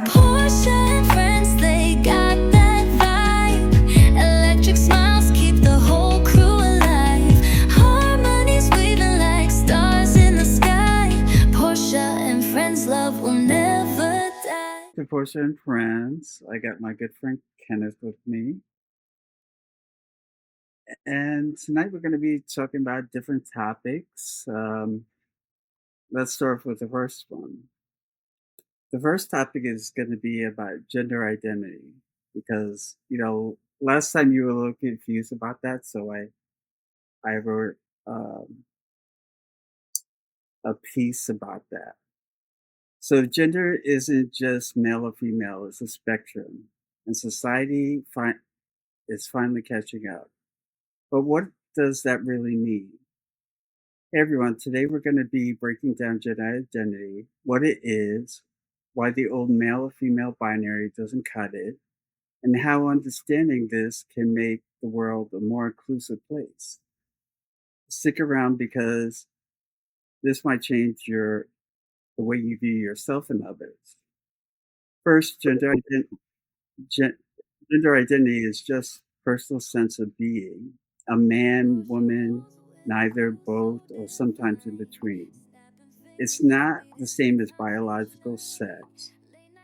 Porsha and friends, they got that vibe. Electric smiles keep the whole crew alive. Harmonies waving like stars in the sky. Porsha and friends, love will never die. To Porsha and Friends. I got my good friend Kenneth with me. And tonight we're going to be talking about different topics. Let's start with the first one. The first topic is going to be about gender identity because, last time you were a little confused about that. So I wrote a piece about that. So gender isn't just male or female, it's a spectrum. And society is finally catching up. But what does that really mean? Hey everyone, today we're going to be breaking down gender identity, what it is, why the old male or female binary doesn't cut it, and how understanding this can make the world a more inclusive place. Stick around because this might change the way you view yourself and others. First, gender identity is just personal sense of being, a man, woman, neither, both, or sometimes in between. It's not the same as biological sex.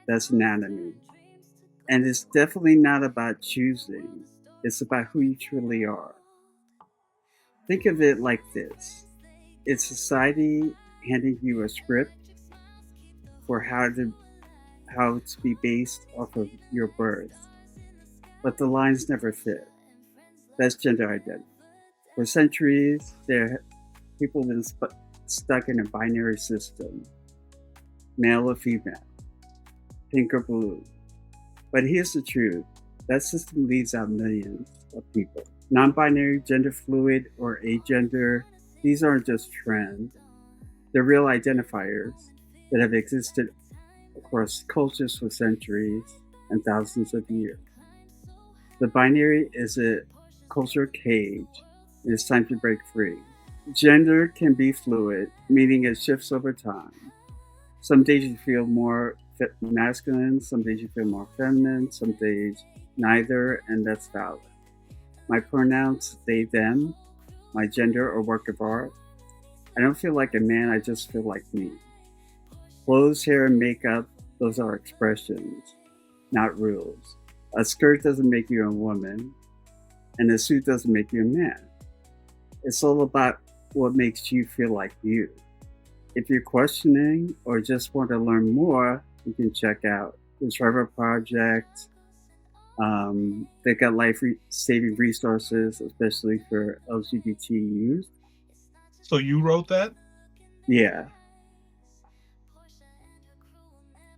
That's anatomy. And it's definitely not about choosing. It's about who you truly are. Think of it like this. It's society handing you a script for how to be based off of your birth. But the lines never fit. That's gender identity. For centuries, people have been stuck in a binary system, male or female, pink or blue. But here's the truth. That system leaves out millions of people. Non-binary, gender fluid, or agender, these aren't just trends. They're real identifiers that have existed across cultures for centuries and thousands of years. The binary is a cultural cage, and it's time to break free. Gender can be fluid, meaning it shifts over time. Some days you feel more masculine, some days you feel more feminine, some days neither, and that's valid. My pronouns, they, them, my gender or work of art. I don't feel like a man, I just feel like me. Clothes, hair, and makeup, those are expressions, not rules. A skirt doesn't make you a woman, and a suit doesn't make you a man. It's all about what makes you feel like you. If you're questioning or just want to learn more, you can check out the Trevor Project. They got life-saving resources, especially for LGBT youth. So you wrote that? Yeah.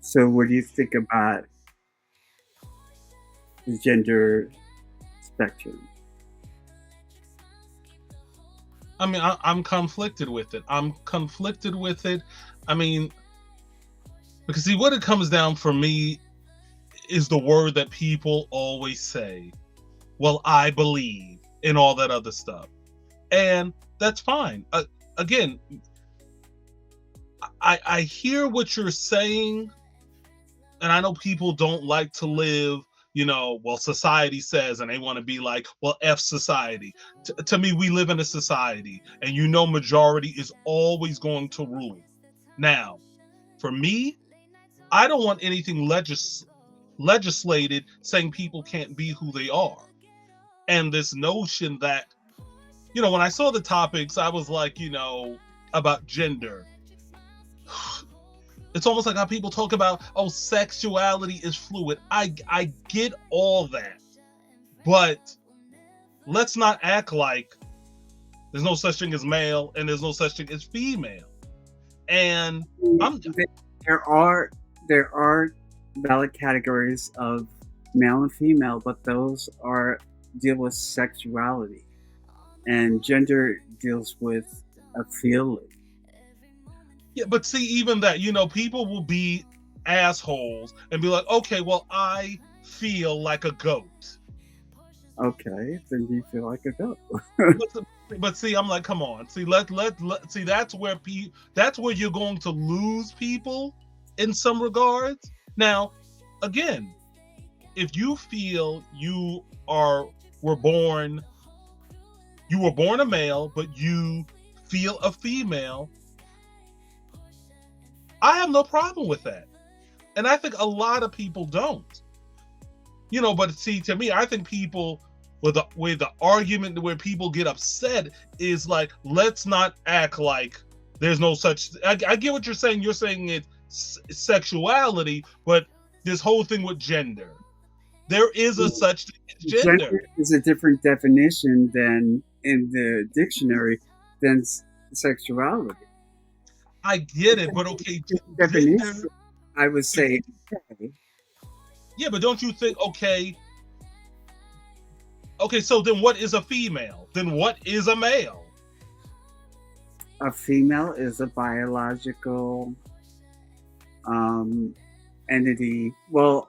So what do you think about the gender spectrum? I mean, I'm conflicted with it. I mean, because see, what it comes down for me is the word that people always say, well, I believe, and all that other stuff. And that's fine. Again, I hear what you're saying, and I know people don't like to live, well, society says, and they want to be like, well, F society. To me, we live in a society, and majority is always going to rule. Now, for me, I don't want anything legislated saying people can't be who they are. And this notion that, when I saw the topics, I was like, about gender. It's almost like how people talk about, sexuality is fluid. I get all that. But let's not act like there's no such thing as male and there's no such thing as female. And there are valid categories of male and female, but those deal with sexuality, and gender deals with a feeling. Yeah, but see, even that, people will be assholes and be like, okay, well, I feel like a goat. Okay, then you feel like a goat. But see, I'm like, come on. See, see, that's where you're going to lose people in some regards. Now, again, if you feel you were born a male, but you feel a female, I have no problem with that. And I think a lot of people don't. But see, to me, I think people with the argument where people get upset is like, let's not act like there's no such. I get what you're saying. You're saying it's sexuality, but this whole thing with gender, there is a such thing as gender. Gender is a different definition than in the dictionary than sexuality. I get it, but okay, definition. gender, I would say, okay. Yeah, but don't you think, okay, so then what is a female? Then what is a male? A female is a biological entity. Well,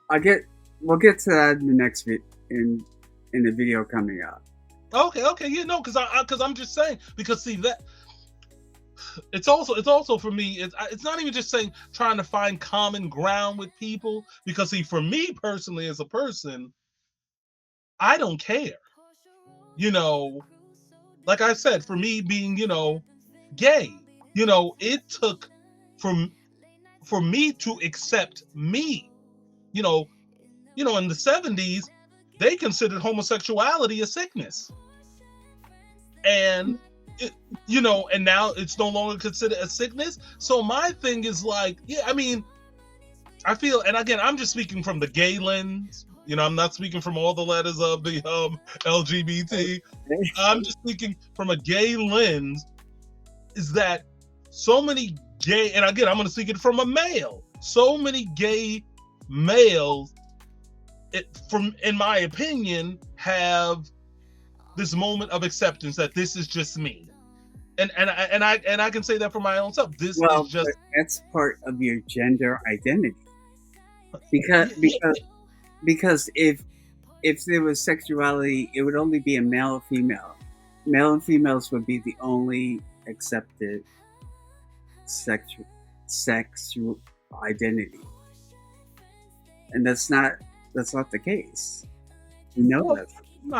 we'll get to that in the next in the video coming up. Okay, because I'm just saying, because see that it's also for me, it's not even just saying trying to find common ground with people, because see, for me personally as a person, I don't care. Like I said, for me being, gay, it took for me to accept me. In the 70s, they considered homosexuality a sickness. And and now it's no longer considered a sickness. So my thing is like, I feel, and again, I'm just speaking from the gay lens. I'm not speaking from all the letters of the LGBT. I'm just speaking from a gay lens, is that so many gay, and again, I'm going to speak it from a male, so many gay males, in my opinion, have this moment of acceptance that this is just me. And I can say that for my own self. This is just, that's part of your gender identity. Because if there was sexuality, it would only be a male or female. Male and females would be the only accepted sexual identity, and that's not the case. We know that.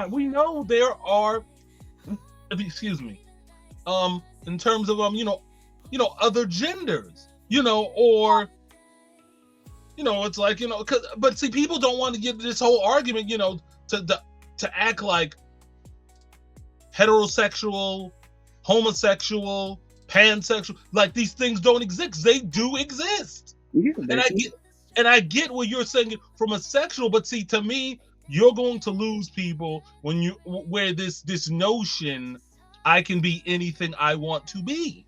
We know there are. Excuse me. In terms of other genders, or. It's like, but see, people don't want to get this whole argument, to act like heterosexual, homosexual, pansexual, like these things don't exist. They do exist. Yeah, and I get what you're saying from a sexual, but see, to me, you're going to lose people where this notion, I can be anything I want to be.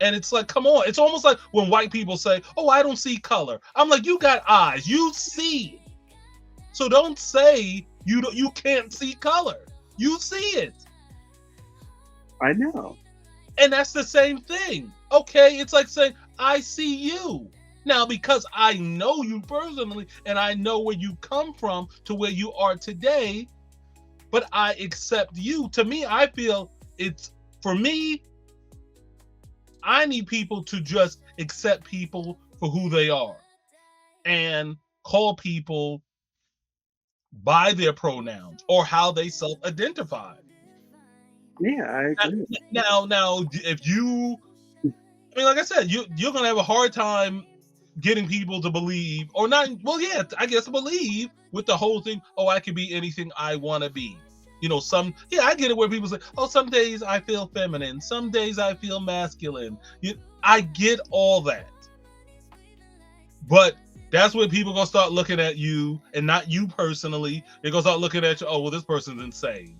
And it's like, come on. It's almost like when white people say, oh, I don't see color. I'm like, you got eyes. You see. So don't say you can't see color. You see it. I know. And that's the same thing. Okay, it's like saying, I see you. Now, because I know you personally and I know where you come from to where you are today, but I accept you. To me, I feel for me, I need people to just accept people for who they are and call people by their pronouns or how they self-identify. Yeah, I agree. Now, if you, like I said, you're going to have a hard time getting people to believe, or not, well, yeah, I guess believe with the whole thing, oh, I can be anything I want to be. I get it where people say, oh, some days I feel feminine, some days I feel masculine. I get all that. But that's when people going to start looking at you, and not you personally. They're going to start looking at you, oh, well, this person's insane.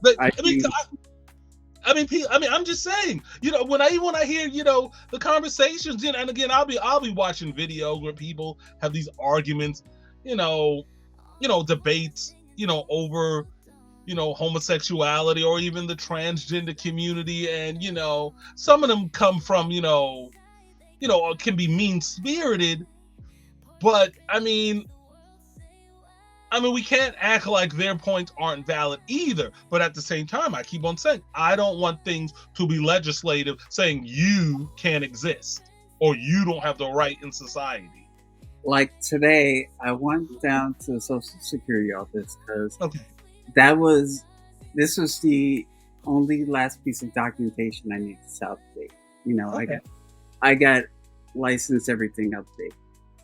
But, I'm just saying, when I hear, the conversations, and again, I'll be watching videos where people have these arguments, debates, over, homosexuality or even the transgender community. And, some of them come from, can be mean-spirited, but we can't act like their points aren't valid either. But at the same time, I keep on saying, I don't want things to be legislative saying you can't exist. or you don't have the right in society? Like today, I went down to the Social Security office because Okay. this was the only last piece of documentation I needed to update. You know, Okay. I got license, everything updated.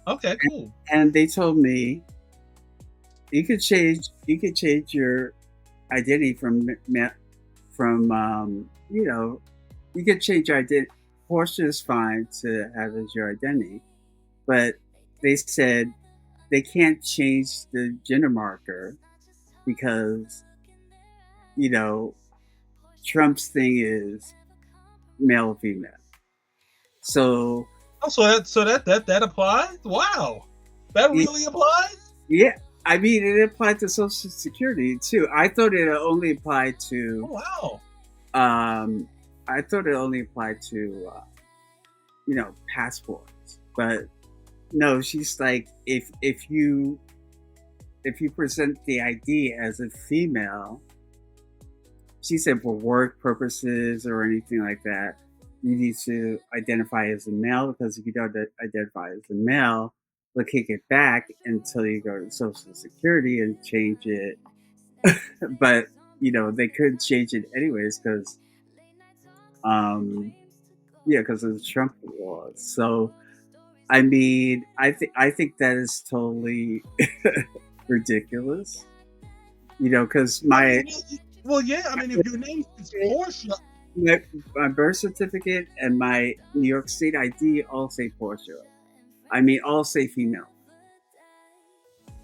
Okay, cool. And they told me you could change your identity from you know, you could change your identity. Porsha is fine to have as your identity, but they said they can't change the gender marker because, you know, Trump's thing is male or female. So Oh, so that applies? Wow. That really applies? yeah, I mean it applied to Social Security too. I thought it only applied to Oh, wow. I thought it only applied to you know, passports, but no, she's like if you present the ID as a female, she said for work purposes or anything like that, you need to identify as a male, because if you don't identify as a male, they'll kick it back until you go to Social Security and change it. But you know, they could change it anyways because because of the Trump laws. So I mean, I think that is totally ridiculous. You know, because Well, yeah, I mean, if your name is Porsha, my birth certificate and my New York State ID all say Porsha. I mean, all say female.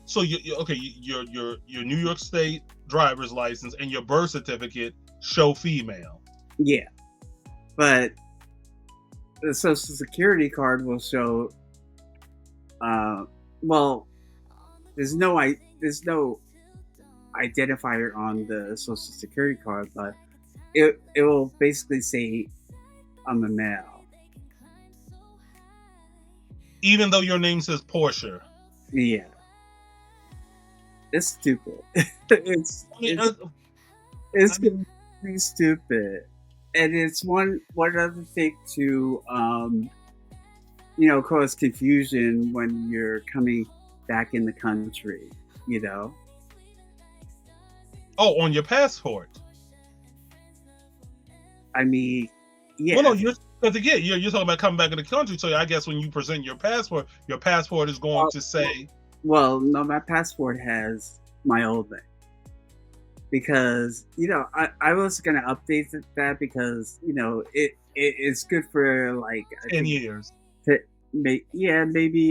so your New York State driver's license and your birth certificate show female. Yeah, but the Social Security card will show. Well, there's no identifier on the Social Security card, but it will basically say I'm a male. Even though your name says Porsha. Yeah, it's stupid. It's completely stupid, and it's one other thing to you know, cause confusion when you're coming back in the country. You know. Oh, on your passport. I mean, yeah. Well, no, because again, you're talking about coming back in the country. So I guess when you present your passport is going to say. Well, no, my passport has my old name because you know I was gonna update that because you know it's good for like 10 years. Maybe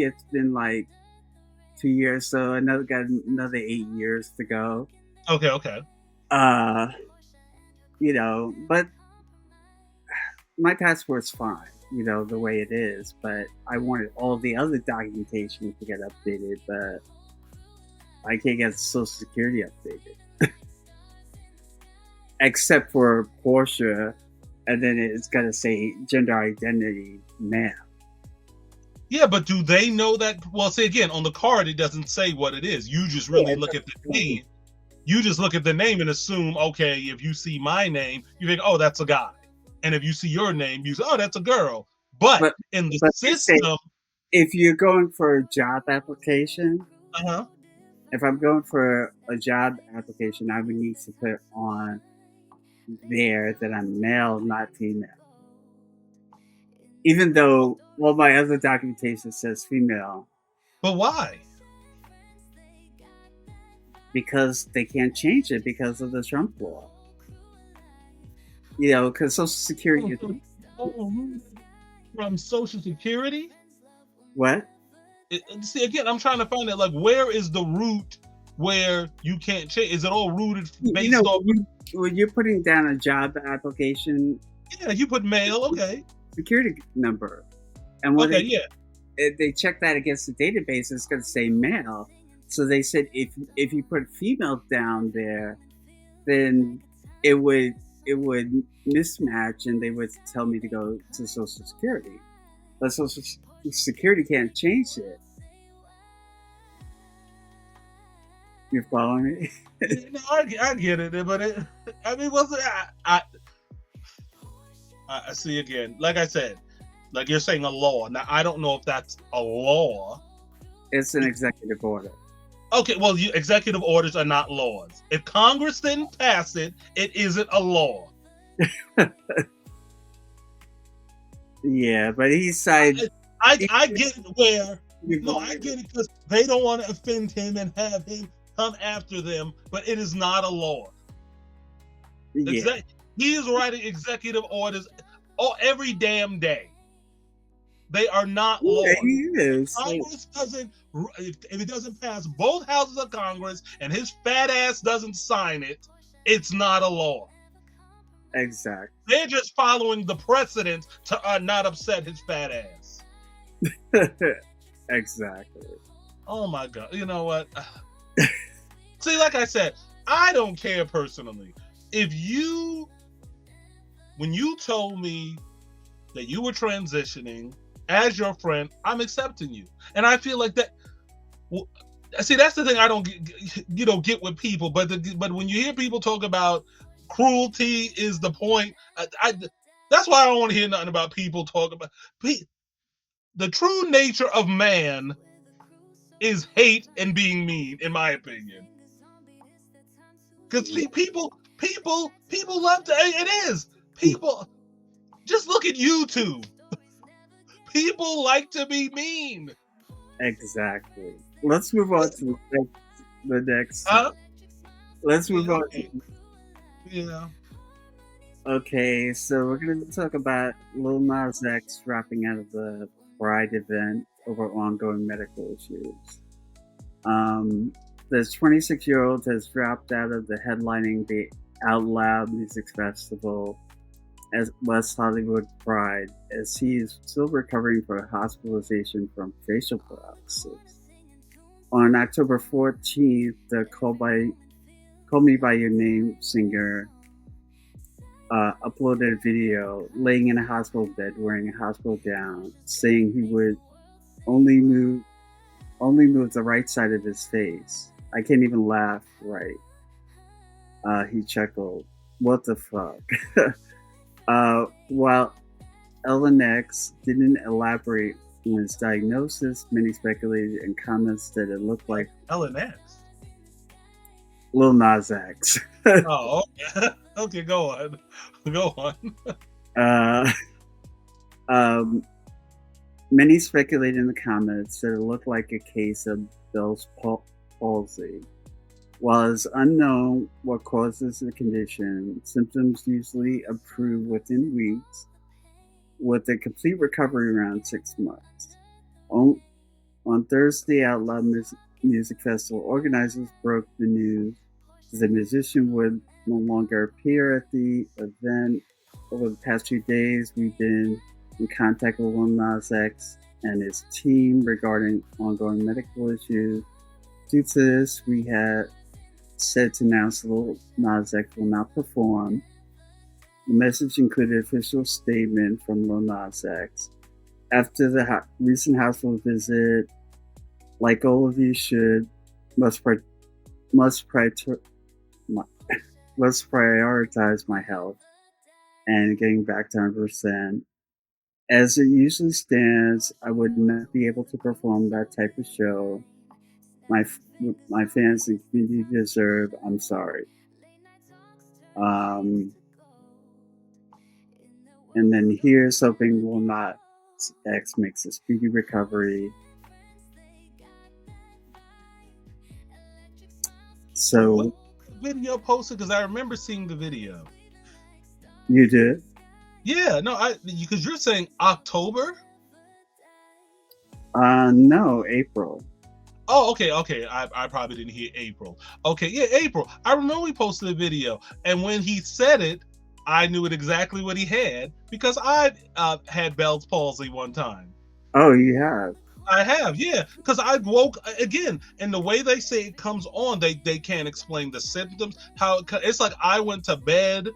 it's been like 2 years, so got another 8 years to go. Okay. You know, but my passport's fine, you know, the way it is, but I wanted all the other documentation to get updated, but I can't get Social Security updated. Except for Porsha, and then it's gonna say gender identity male. Yeah, but do they know that? Well, say again, on the card, it doesn't say what it is. You just really look at the name. You just look at the name and assume, okay, if you see my name, you think, oh, that's a guy. And if you see your name, you say, oh, that's a girl. But in the system, if you're going for a job application, if I'm going for a job application, I would need to put on there that I'm male, not female. Even though all my other documentation says female. But why? Because they can't change it because of the Trump law. You know, because Social Security. From Social Security? What? See, again, I'm trying to find out, like, where is the root where you can't change? Is it all rooted based on... When you're putting down a job application... Yeah, you put male, okay. Security number. And when they check that against the database, it's going to say male. So they said if you put female down there, then it would mismatch, and they would tell me to go to Social Security. But Social Security can't change it. You following me? No, I get it, but I mean, I see again. Like I said, Like you're saying a law. Now, I don't know if that's a law. It's an executive order. Okay, well, executive orders are not laws. If Congress didn't pass it, it isn't a law. Yeah, but he cited. I get it where. No, I get it because they don't want to offend him and have him come after them, but it is not a law. Yeah. He is writing executive orders every damn day. They are not laws. Yeah, he is. Congress doesn't, if it doesn't pass both houses of Congress and his fat ass doesn't sign it, it's not a law. Exactly. They're just following the precedent to not upset his fat ass. Exactly. Oh my God. You know what? See, like I said, I don't care personally. When you told me that you were transitioning as your friend, I'm accepting you. And I feel like that. Well, see, that's the thing I don't get with people. But when you hear people talk about cruelty is the point, that's why I don't want to hear nothing about people talk about. The true nature of man is hate and being mean, in my opinion. Because people love to. It is people. Just look at YouTube. People like to be mean. Exactly. Let's move on to the next. Let's move on. Yeah. Okay, so we're going to talk about Lil Nas X dropping out of the Pride event over ongoing medical issues. This 26-year-old has dropped out of the headlining the Out Loud Music Festival as West Hollywood Pride, as he is still recovering from a hospitalization from facial paralysis. On October 14th, the Call Me By Your Name singer uploaded a video laying in a hospital bed wearing a hospital gown, saying he would only move the right side of his face. I can't even laugh right. He chuckled. What the fuck? While LNX didn't elaborate on his diagnosis, many speculated in comments that it looked like LNX. Lil Nas X. Oh, okay. Okay, go on. Go on. Many speculated in the comments that it looked like a case of Bell's palsy. While it's unknown what causes the condition, symptoms usually improve within weeks, with a complete recovery around 6 months. On Thursday, Out Loud Music Festival organizers broke the news that the musician would no longer appear at the event. Over the past 2 days, we've been in contact with Lil Nas X and his team regarding ongoing medical issues. Due to this, we had said to announce Lil Nas X will not perform. The message included an official statement from Lil Nas X. After the recent hospital visit, like all of you must prioritize my health and getting back to 100%. As it usually stands, I would not be able to perform that type of show my fans and community deserve. I'm sorry. And then here's hoping Lil Nas X makes a speedy recovery. So, what video posted? Because I remember seeing the video. You did? Yeah, no, because you're saying October? No, April. Oh, okay. I probably didn't hear April. Okay, yeah, April. I remember we posted a video, and when he said it, I knew it exactly what he had because I had Bell's palsy one time. Oh, you have? I have, yeah, because I woke again, and the way they say it comes on, they can't explain the symptoms. How it's like I went to bed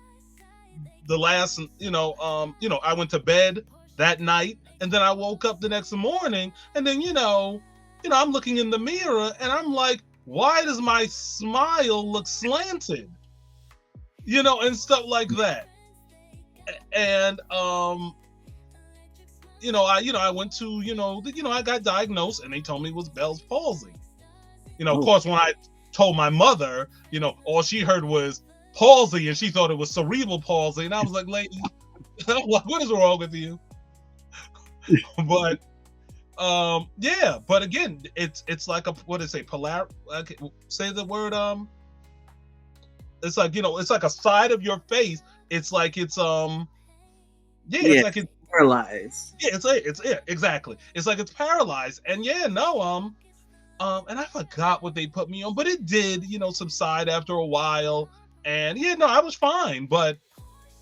the last, I went to bed that night, and then I woke up the next morning, and then I'm looking in the mirror, and I'm like, why does my smile look slanted? And stuff like that, and I went to, I got diagnosed and they told me it was Bell's palsy. Of Oh. course, when I told my mother, all she heard was palsy and she thought it was cerebral palsy. And I was like, lady, what is wrong with you? But yeah, but again, it's like a, what did it say? Say the word, it's like, it's like a side of your face. It's like it's it's like it's paralyzed. Yeah, it's exactly. It's like it's paralyzed. And yeah, no, and I forgot what they put me on, but it did, subside after a while. And yeah, no, I was fine. But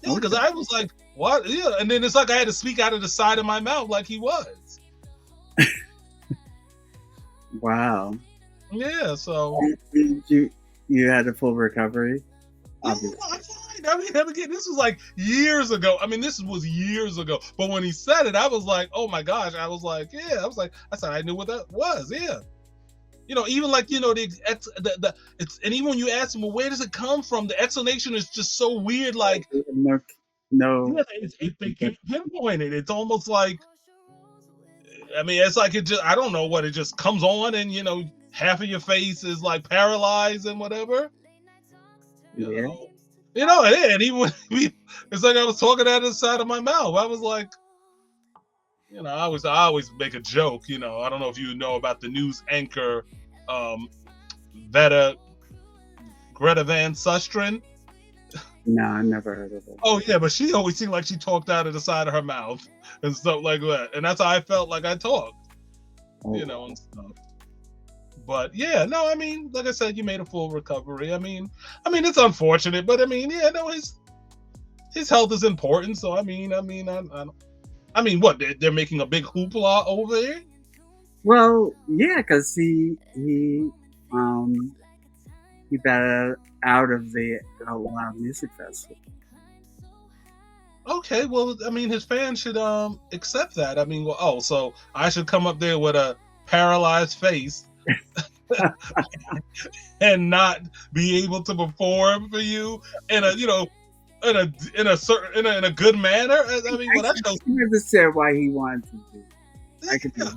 yeah, because I was like, what? Yeah, and then it's like I had to speak out of the side of my mouth like he was. Wow. Yeah, so you had a full recovery? yeah, I'm fine. I mean, again, this was like years ago. I mean, this was years ago. But when he said it, I was like, oh my gosh. I was like, yeah. I said, I knew what that was. Yeah. Even like, it's, and even when you ask him, well, where does it come from? The explanation is just so weird. Like, no. Yeah, they can't pinpoint it. It's almost like, I mean, it's like it just, I don't know what, it just comes on and, half of your face is like paralyzed and whatever. Yeah. And even when it's like I was talking out of the side of my mouth. I was like, I always make a joke, I don't know if you know about the news anchor, Greta Van Susteren. No, I never heard of it. Oh yeah, but she always seemed like she talked out of the side of her mouth and stuff like that. And that's how I felt like I talked, and stuff. But yeah, no, I mean, like I said, you made a full recovery. I mean, it's unfortunate, but I mean, yeah, no, his health is important. So I mean, what, they're making a big hoopla over there? Well, yeah, because he got out of the Outlaw Music Festival. Okay, well, I mean, his fans should accept that. I mean, well, so I should come up there with a paralyzed face and not be able to perform for you in a in a good manner. I mean, well, that's I understand why he wanted to do. I could do.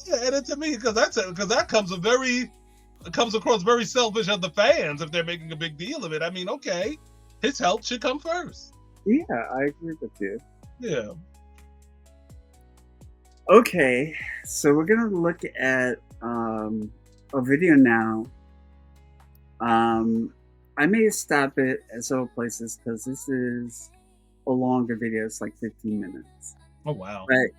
Yeah, and to me, because that comes across very selfish of the fans if they're making a big deal of it. I mean, okay, his health should come first. Yeah, I agree with you. Yeah. Okay, so we're gonna look at a video now. I may stop it at several places because this is a longer video. It's like 15 minutes. Oh wow. But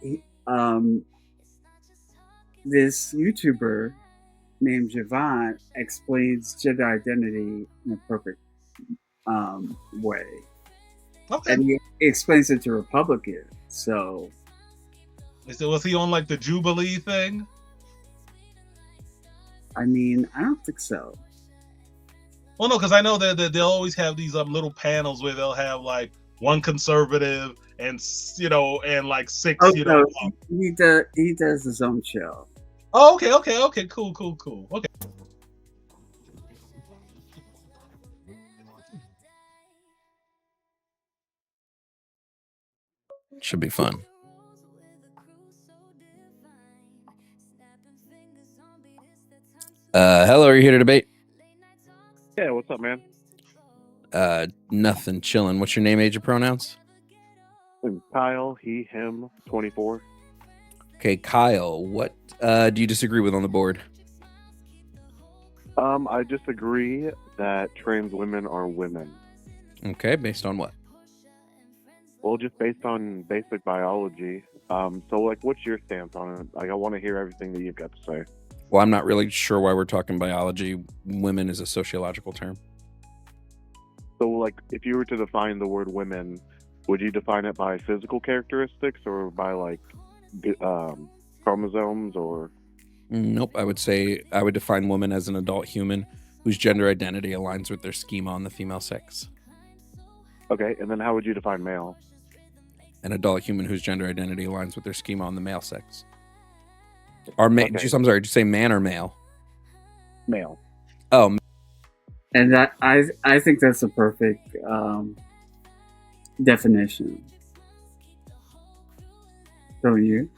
this YouTuber named Jovan explains gender identity in a perfect way. Okay. And he explains it to Republicans. So was he on like the Jubilee thing? I mean, I don't think so. Well, no, because I know that they'll always have these little panels where they'll have like one conservative and and like six. Oh, no, he does his own show. Oh, okay, cool. Okay. Should be fun. Hello, are you here to debate? Yeah, what's up, man? Nothing, chilling. What's your name, age, and pronouns? I'm Kyle, he, him, 24. Okay, Kyle, what do you disagree with on the board? I disagree that trans women are women. Okay, based on what? Well, just based on basic biology. So, like, what's your stance on it? Like, I want to hear everything that you've got to say. Well, I'm not really sure why we're talking biology. Women is a sociological term. So, like, if you were to define the word women, would you define it by physical characteristics or by, like, chromosomes or... Nope, I would define woman as an adult human whose gender identity aligns with their schema on the female sex. Okay, and then how would you define male? An adult human whose gender identity aligns with their schema on the male sex. Or Okay. I'm sorry, did you say man or male? Male. Oh, And that I think that's a perfect definition. Don't you?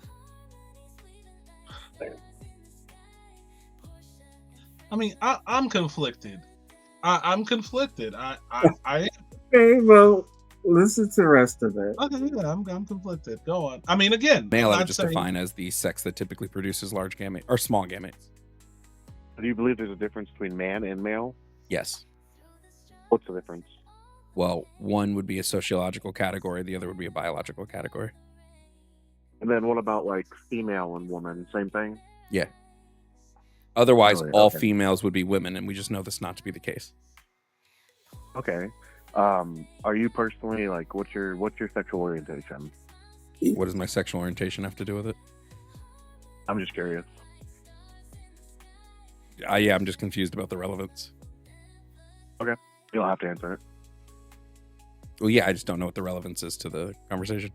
I mean, I'm conflicted. I'm conflicted. I Okay, well, listen to the rest of it. okay, yeah, I'm conflicted. Go on. I mean, again, Male, I not would just saying- define as the sex that typically produces large gamete or small gametes. Do you believe there's a difference between man and male? Yes. What's the difference? Well, one would be a sociological category, the other would be a biological category. And then what about like female and woman? Same thing? Yeah. Otherwise, Really? all Okay. females would be women, and we just know this not to be the case. Okay. Are you personally like what's your sexual orientation? What does my sexual orientation have to do with it? I'm just curious. Yeah, I'm just confused about the relevance. You don't have to answer it. Well, yeah, I just don't know what the relevance is to the conversation.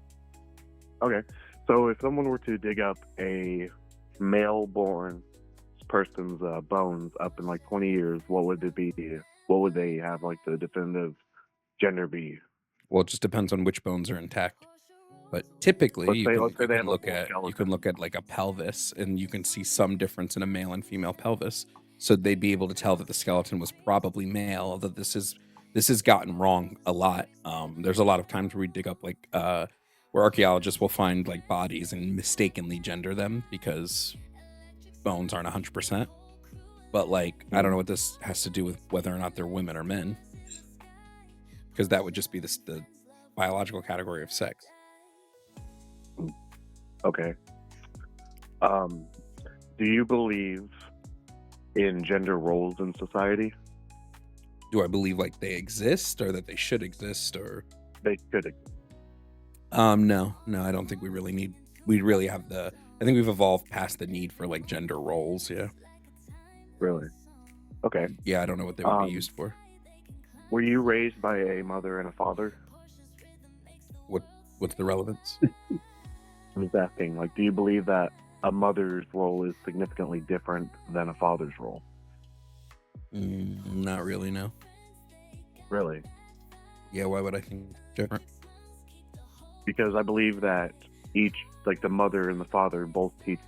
Okay. So if someone were to dig up a male-born person's bones up in like 20 years, what would it be? What would they have like the definitive gender be? Well, it just depends on which bones are intact. But typically, Let's you say- can, let's say you they can have a look full at you skeleton. can look at like a pelvis, and you can see some difference in a male and female pelvis. So they'd be able to tell that the skeleton was probably male. Although this has gotten wrong a lot. There's a lot of times where we dig up like where archaeologists will find like bodies and mistakenly gender them because bones aren't 100%. But like, I don't know what this has to do with whether or not they're women or men, because that would just be the biological category of sex. Okay. Do you believe in gender roles in society? Do I believe like they exist or that they should exist or? They could. No, I don't think we really have I think we've evolved past the need for like gender roles. Yeah. Really? Okay. Yeah. I don't know what they would be used for. Were you raised by a mother and a father? What's the relevance? I'm just asking, like, do you believe that a mother's role is significantly different than a father's role? Not really, no. Really? Yeah, why would I think different? Because I believe that each, like the mother and the father, both teach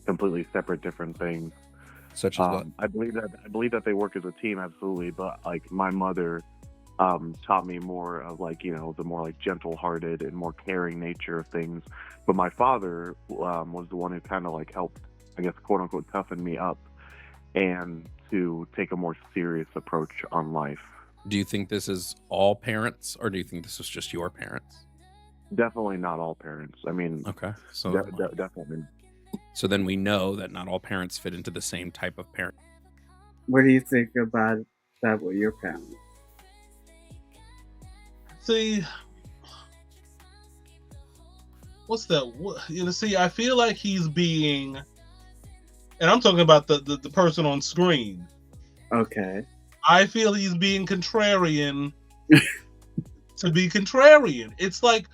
completely separate, different things. Such as what? I believe that they work as a team, absolutely. But like my mother taught me more of like, you know, the more like gentle-hearted and more caring nature of things. But my father was the one who kind of like helped, I guess, quote unquote, toughen me up and to take a more serious approach on life. Do you think this is all parents, or do you think this is just your parents? Definitely not all parents. I mean, Okay, so definitely. so then we know that not all parents fit into the same type of parent. What do you think about that with your parents? See, what's that? You know, see, I feel like he's being, and I'm talking about the person on screen. Okay. I feel he's being contrarian to be contrarian. It's like,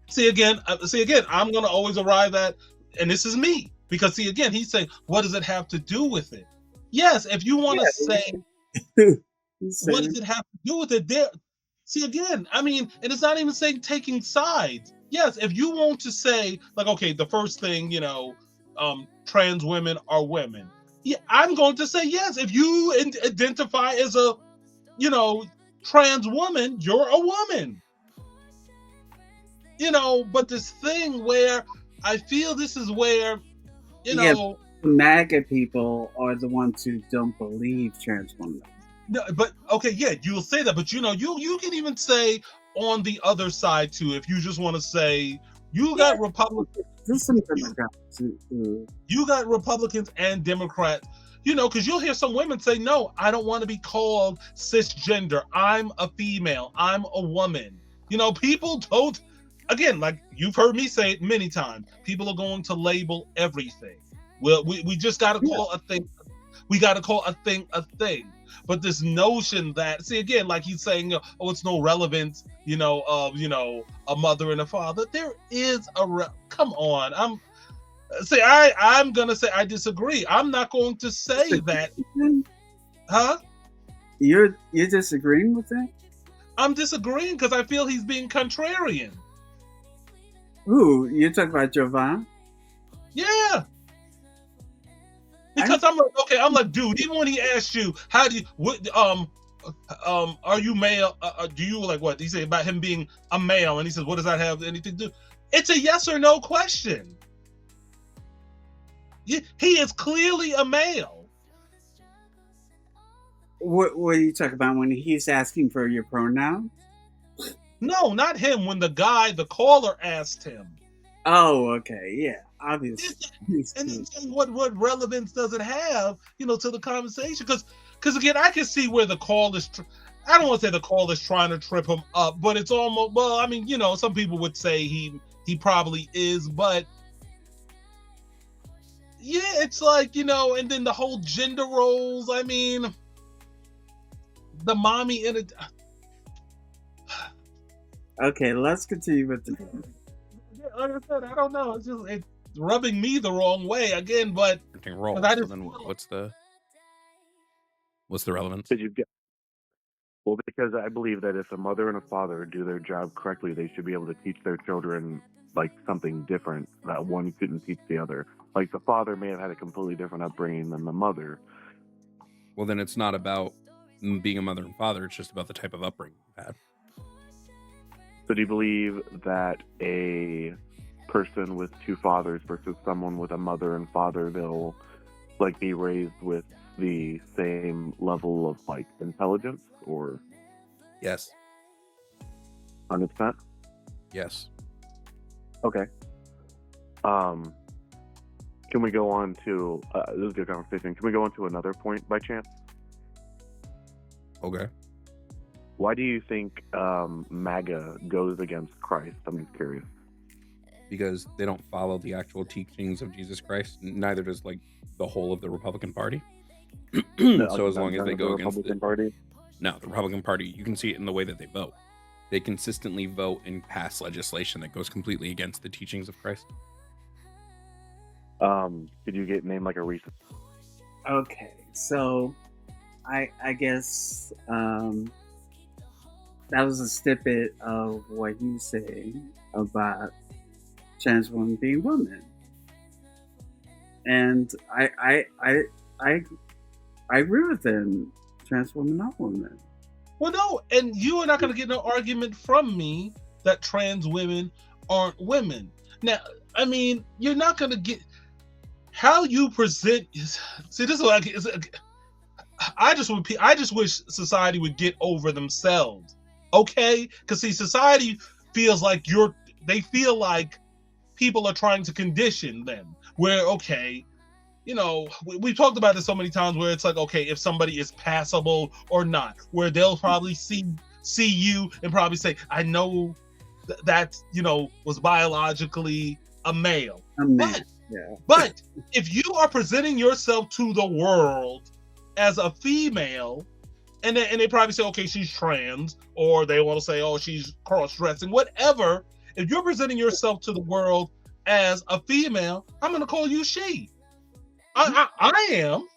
see again, I'm going to always arrive at, and this is me, because see again, he's saying, what does it have to do with it? Yes, if you want to say, what does it have to do with it? There, see again, I mean, and it's not even saying taking sides. Yes, if you want to say, like, okay, the first thing, you know, trans women are women. Yeah, I'm going to say yes. If you identify as a, you know, trans woman, you're a woman. You know, but this thing where I feel this is where, you know, MAGA people are the ones who don't believe trans women. no, but okay, yeah, you'll say that, but you know, you can even say on the other side too, if you just want to say you got Republicans. There's some Democrats who You got Republicans and Democrats, you know, because you'll hear some women say, no, I don't want to be called cisgender. I'm a female. I'm a woman. You know, people don't, again, like you've heard me say it many times, people are going to label everything. Well, we just got to call a thing. We got to call a thing a thing. But this notion that, see, again, like he's saying, oh, it's no relevance, you know, of, you know, a mother and a father. There is come on. I'm going to say I disagree. I'm not going to say that. Huh? You're disagreeing with that? I'm disagreeing because I feel he's being contrarian. Who? You talking about Jovan? Yeah. Because I'm like, okay, I'm like, dude, even when he asked you, how do you, what, are you male? Do you like what? He said about him being a male, and he says, what does that have anything to do? It's a yes or no question. He is clearly a male. What are you talking about when he's asking for your pronouns? No, not him. When the caller asked him. Oh, okay, yeah, obviously. And what relevance does it have, to the conversation? Because again, I can see where the call is. I don't want to say the call is trying to trip him up, but it's almost. Well, I mean, some people would say he probably is, but yeah, it's like and then the whole gender roles. I mean, the mommy in it. Okay, let's continue with the. Like I said, I don't know. It's rubbing me the wrong way again, but Role. I So just, then what's the relevance? Well, because I believe that if a mother and a father do their job correctly, they should be able to teach their children like something different that one couldn't teach the other. Like the father may have had a completely different upbringing than the mother. Well, then it's not about being a mother and father. It's just about the type of upbringing you had. So do you believe that a person with two fathers versus someone with a mother and father, they'll like be raised with the same level of like intelligence, or? Yes. 100%? Yes. Okay. Can we go on to this is a good conversation. Can we go on to another point by chance? Okay. Why do you think MAGA goes against Christ? I'm just curious. Because they don't follow the actual teachings of Jesus Christ. Neither does like the whole of the Republican Party. So as long as they go against the Republican Party? No, the Republican Party, you can see it in the way that they vote. They consistently vote and pass legislation that goes completely against the teachings of Christ. Could you name like a recent? Okay, so I guess that was a snippet of what he's saying about trans women being women, and I agree with him. Trans women are women. Well, no, and you are not going to get no argument from me that trans women aren't women. Now, I mean, you're not going to get how you present. See, this is like I just wish society would get over themselves. Okay, because see, society feels like they feel like people are trying to condition them. Where okay, we've talked about this so many times where it's like, okay, if somebody is passable or not, where they'll probably see you and probably say, I know that was biologically a male. But if you are presenting yourself to the world as a female, and they probably say, okay, she's trans, or they want to say, oh, she's cross-dressing, whatever. If you're presenting yourself to the world as a female, I'm going to call you she. I am,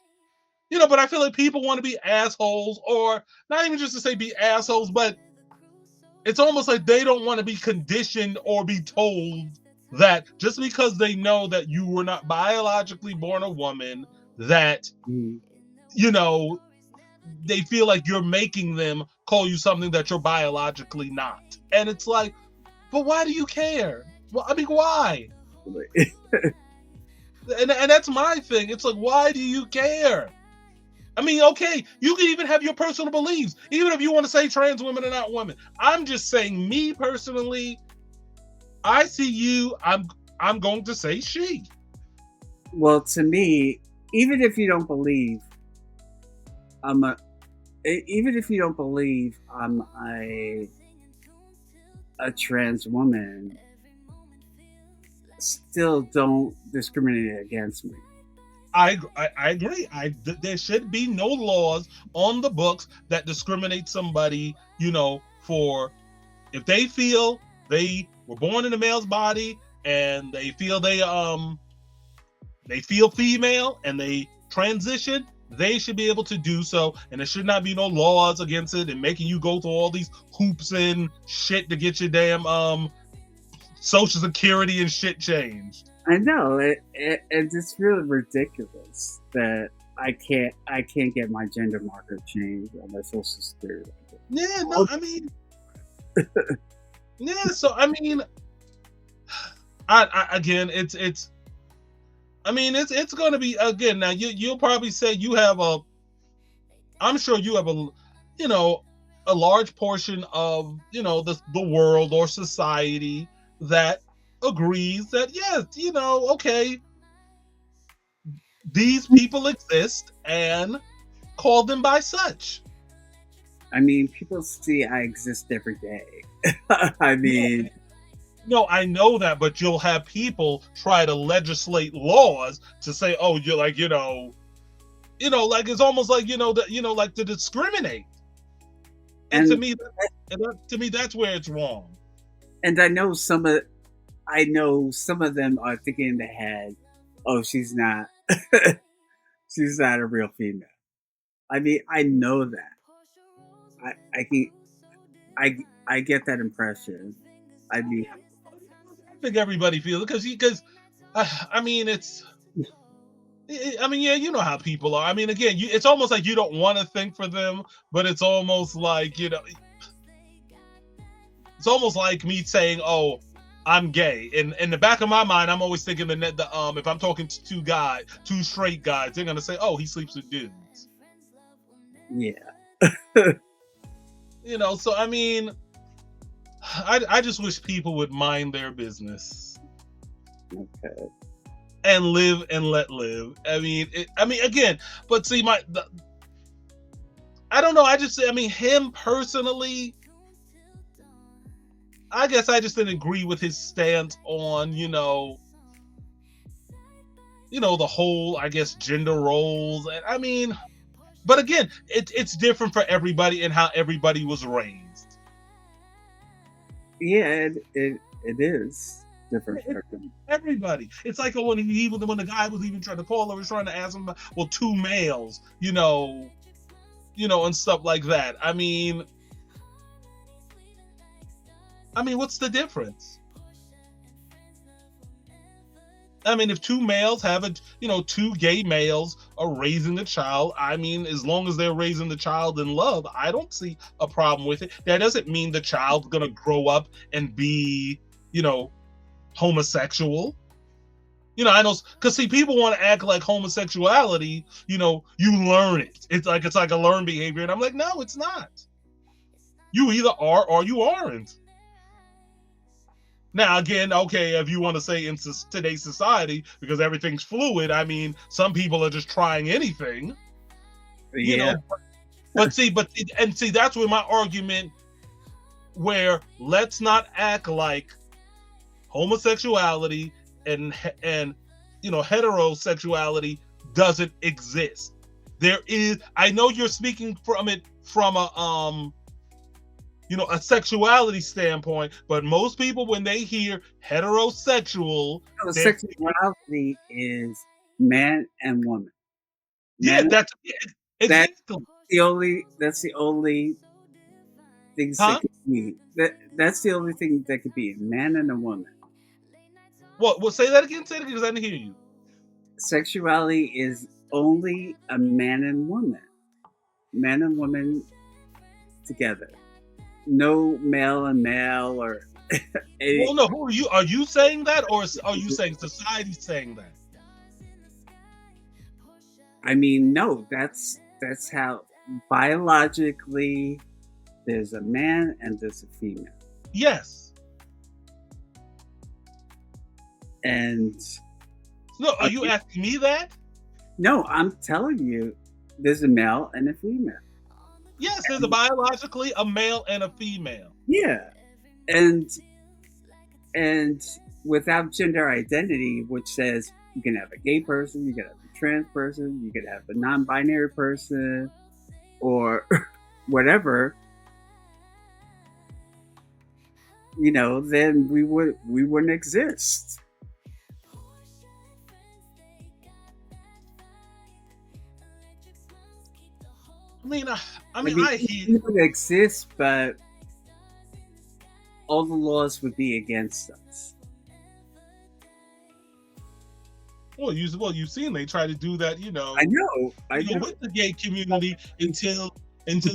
but I feel like people want to be assholes, or not even just to say be assholes, but it's almost like they don't want to be conditioned or be told that just because they know that you were not biologically born a woman, that, they feel like you're making them call you something that you're biologically not. And it's like, but why do you care? Well, I mean, why? And that's my thing. It's like, why do you care? I mean, okay, you can even have your personal beliefs, even if you want to say trans women are not women. I'm just saying, me personally, I see you, I'm going to say she. Well, to me, even if you don't believe I'm a trans woman, still don't discriminate against me. I agree. There should be no laws on the books that discriminate somebody, for if they feel they were born in a male's body and they feel they feel female and they transition, they should be able to do so, and there should not be no laws against it and making you go through all these hoops and shit to get your damn Social Security and shit changed. I know it's really ridiculous that I can't get my gender marker changed on my Social Security. Yeah, no, I mean, yeah. So I mean, I again, it's going to be again. Now you'll probably say you have a. I'm sure you have a, a large portion of the world or society that agrees that yes, okay, these people exist and call them by such. I mean, people see I exist every day. I mean, no, I know that, but you'll have people try to legislate laws to say, oh, you're like, like it's almost like like to discriminate. And to me, that's where it's wrong. And I know some of them are thinking in their head, oh, she's not she's not a real female. I mean, I know that. I get that impression. I mean, I think everybody feels because I mean it's. I mean, yeah, you know how people are. I mean, again, it's almost like you don't want to think for them, but it's almost like it's almost like me saying, "Oh, I'm gay." In the back of my mind, I'm always thinking if I'm talking to two straight guys, they're gonna say, "Oh, he sleeps with dudes." Yeah. So I mean, I just wish people would mind their business. Okay. And live and let live. I mean, again, but see, I don't know. Him personally, I guess I just didn't agree with his stance on, the whole, I guess, gender roles. And I mean, but again, it's different for everybody and how everybody was raised. Yeah, it is different for everybody. It's like when the guy was even trying to ask him about, well, two males, and stuff like that. I mean, what's the difference? I mean, if two males two gay males are raising a child, I mean, as long as they're raising the child in love, I don't see a problem with it. That doesn't mean the child's gonna grow up and be, homosexual. I know, because see, people want to act like homosexuality, you learn it. It's like a learned behavior. And I'm like, no, it's not. You either are or you aren't. Now, again, okay, if you want to say in today's society, because everything's fluid, I mean, some people are just trying anything. Yeah. But see, that's where my argument, where let's not act like homosexuality and heterosexuality doesn't exist. There is. I know you're speaking from a a sexuality standpoint, but most people, when they hear heterosexual, sexuality is man and woman. Yeah, that's exactly. That's the only things that could be. That's the only thing that could be a man and a woman. What? Well, say that again. Say it again, because I didn't hear you. Sexuality is only a man and woman. Man and woman together. No male and male or. Well, no. Who are you? Are you saying that, or are you saying society's saying that? I mean, no. That's how biologically there's a man and there's a female. Yes. And no, are you asking me that? No, I'm telling you, there's a male and a female. Yes, there's biologically a male and a female. Yeah, and without gender identity, which says you can have a gay person, you can have a trans person, you can have a non-binary person, or whatever, then we wouldn't exist. I mean, I hear it exists, but all the laws would be against us. Well, you've seen they try to do that, I know. with the gay community until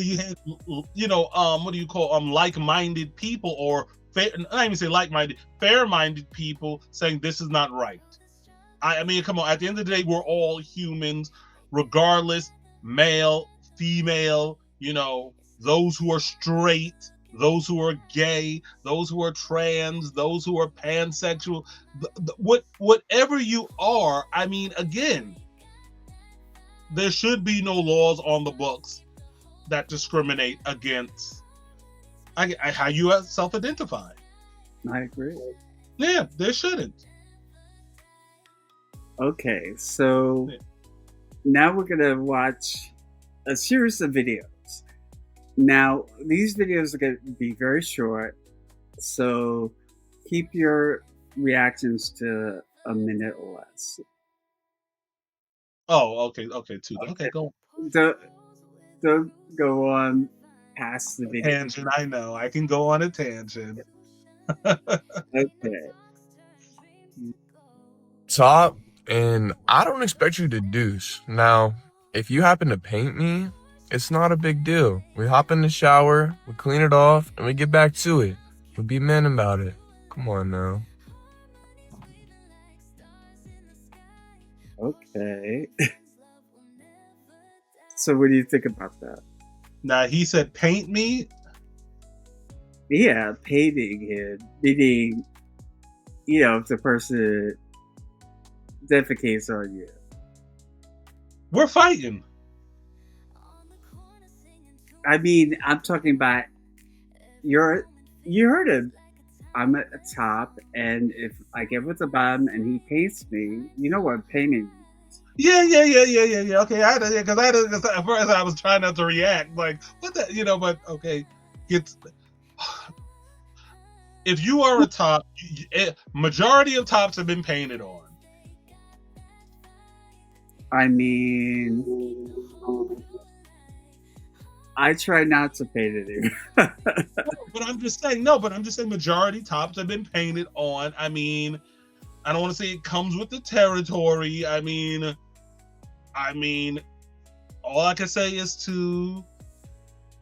you had, what do you call like-minded people, or not even say like-minded, fair-minded people saying this is not right. I mean, come on. At the end of the day, we're all humans, regardless, male, female. Those who are straight, those who are gay, those who are trans, those who are pansexual, whatever you are. I mean, again, there should be no laws on the books that discriminate against how you self-identify. I agree. Yeah, there shouldn't. Okay, so now we're gonna watch a series of videos. Now, these videos are going to be very short, so keep your reactions to a minute or less. Oh, okay, too. Okay, go on. Don't go on past the video. Tangent, I know. I can go on a tangent. Okay. Top, and I don't expect you to douche. Now, if you happen to paint me, it's not a big deal. We hop in the shower, we clean it off, and we get back to it. We be men about it. Come on now. Okay. So what do you think about that? Now, he said paint me. Yeah, painting him. Meaning, if the person defecates on you. We're fighting. I mean, I'm talking about you heard him. I'm at the top, and if I get with the bottom and he paints me, you know what painting means. Yeah. Okay, because at first I was trying not to react, like what the, but okay, if you are a top, majority of tops have been painted on. I mean, I try not to paint it here. But I'm just saying majority tops have been painted on. I mean, I don't want to say it comes with the territory. I mean, all I can say is to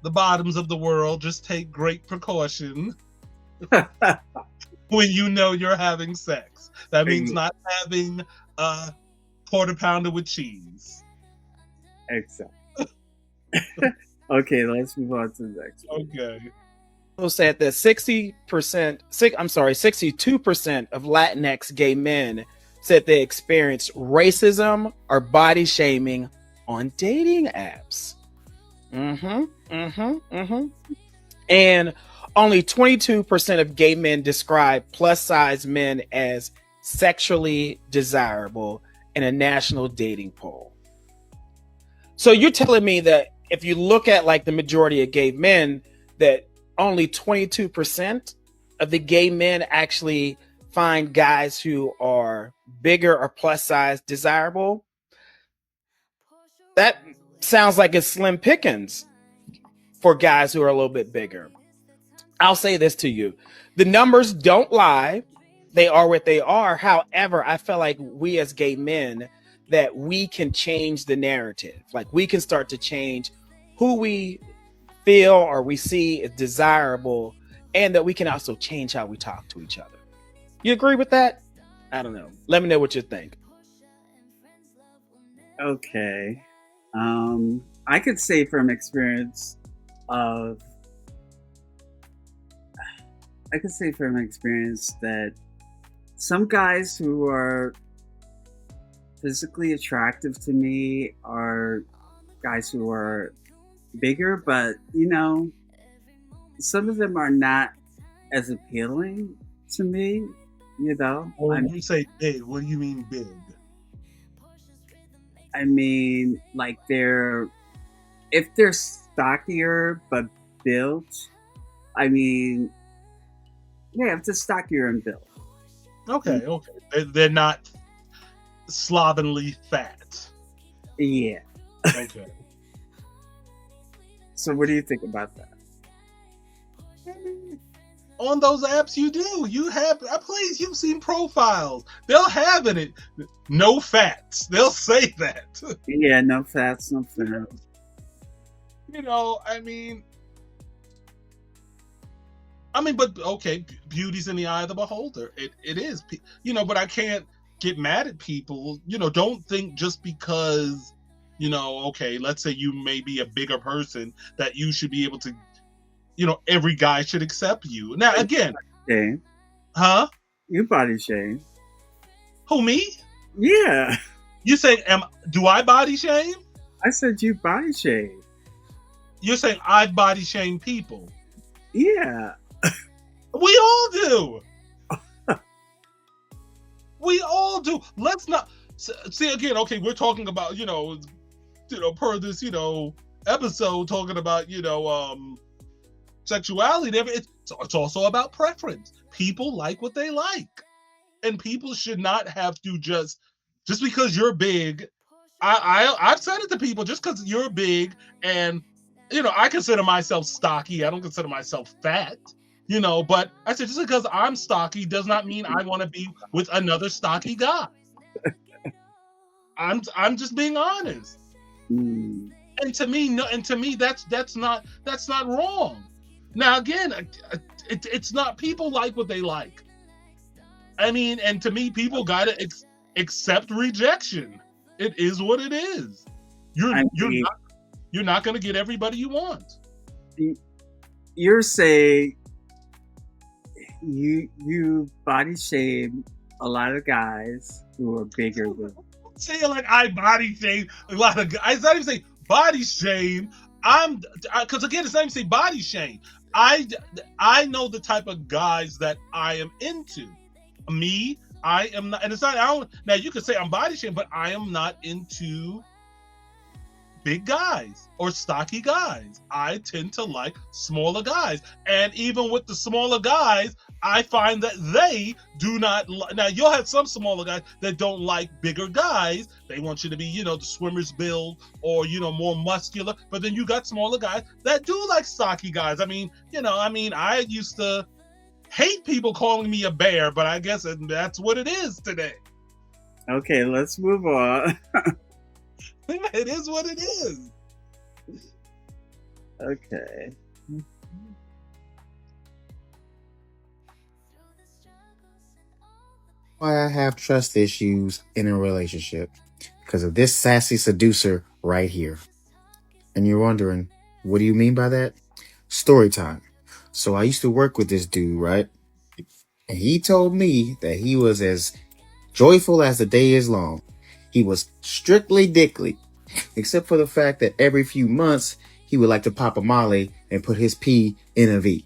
the bottoms of the world, just take great precaution when you're having sex. That means not having a quarter pounder with cheese. Exactly. Okay, let's move on to the next one. Okay. Said that 62% of Latinx gay men said they experienced racism or body shaming on dating apps. And only 22% of gay men describe plus-size men as sexually desirable in a national dating poll. So you're telling me that if you look at like the majority of gay men, that only 22% of the gay men actually find guys who are bigger or plus size desirable? That sounds like it's slim pickings for guys who are a little bit bigger. I'll say this to you. The numbers don't lie. They are what they are. However, I feel like we as gay men, that we can change the narrative. Like we can start to change who we feel or we see as desirable, and that we can also change how we talk to each other. You agree with that? I don't know. Let me know what you think. Okay. I could say from experience that some guys who are physically attractive to me are guys who are bigger, but some of them are not as appealing to me. When you say big, what do you mean big? I mean, like if they're stockier but built. I mean, yeah, if they're stockier and built. Okay. They're not slovenly fat. Yeah. Okay. So what do you think about that? on those apps you do. You have, please, you've seen profiles. They'll have it. No fats. They'll say that. Yeah, no fats, no fats. You know, I mean, but okay, beauty's in the eye of the beholder. It is, you know, but I can't get mad at people. You know, don't think just because, you know, okay, let's say you may be a bigger person that you should be able to, you know, every guy should accept you. Now, again, Shame. huh? You body shame. Who, me? Yeah. You saying, do I body shame? I said you body shame. You're saying I body shame people. Yeah. We all do. We all do. Let's not see again. Okay, we're talking about, you know, per this, you know, episode, talking about, you know, sexuality. It's also about preference. People like what they like, and people should not have to just because you're big. I've said it to people, just because you're big, and you know, I consider myself stocky. I don't consider myself fat. You know, but I said, just because I'm stocky does not mean I want to be with another stocky guy. I'm just being honest. Mm. And to me, that's not wrong. Now again, it's not, people like what they like. I mean, and to me, people gotta accept rejection. It is what it is. You're not gonna get everybody you want. You're saying you body shame a lot of guys who are bigger than. Saying like I body shame a lot of guys. It's not even say body shame. Because again, it's not even say body shame. I know the type of guys that I am into. Me, I am not, and it's not. Now you could say I'm body shame, but I am not into big guys or stocky guys. I tend to like smaller guys, and even with the smaller guys, I find that they do not. Now you'll have some smaller guys that don't like bigger guys. They want you to be, you know, the swimmer's build or, you know, more muscular. But then you got smaller guys that do like stocky guys. I mean, you know, I used to hate people calling me a bear, but I guess that's what it is today. Okay, let's move on. It is what it is. Okay. Why I have trust issues in a relationship, because of this sassy seducer right here. And you're wondering, what do you mean by that? Story time. So I used to work with this dude, right? And he told me that he was as joyful as the day is long. He was strictly dickly, except for the fact that every few months he would like to pop a molly and put his P in a V.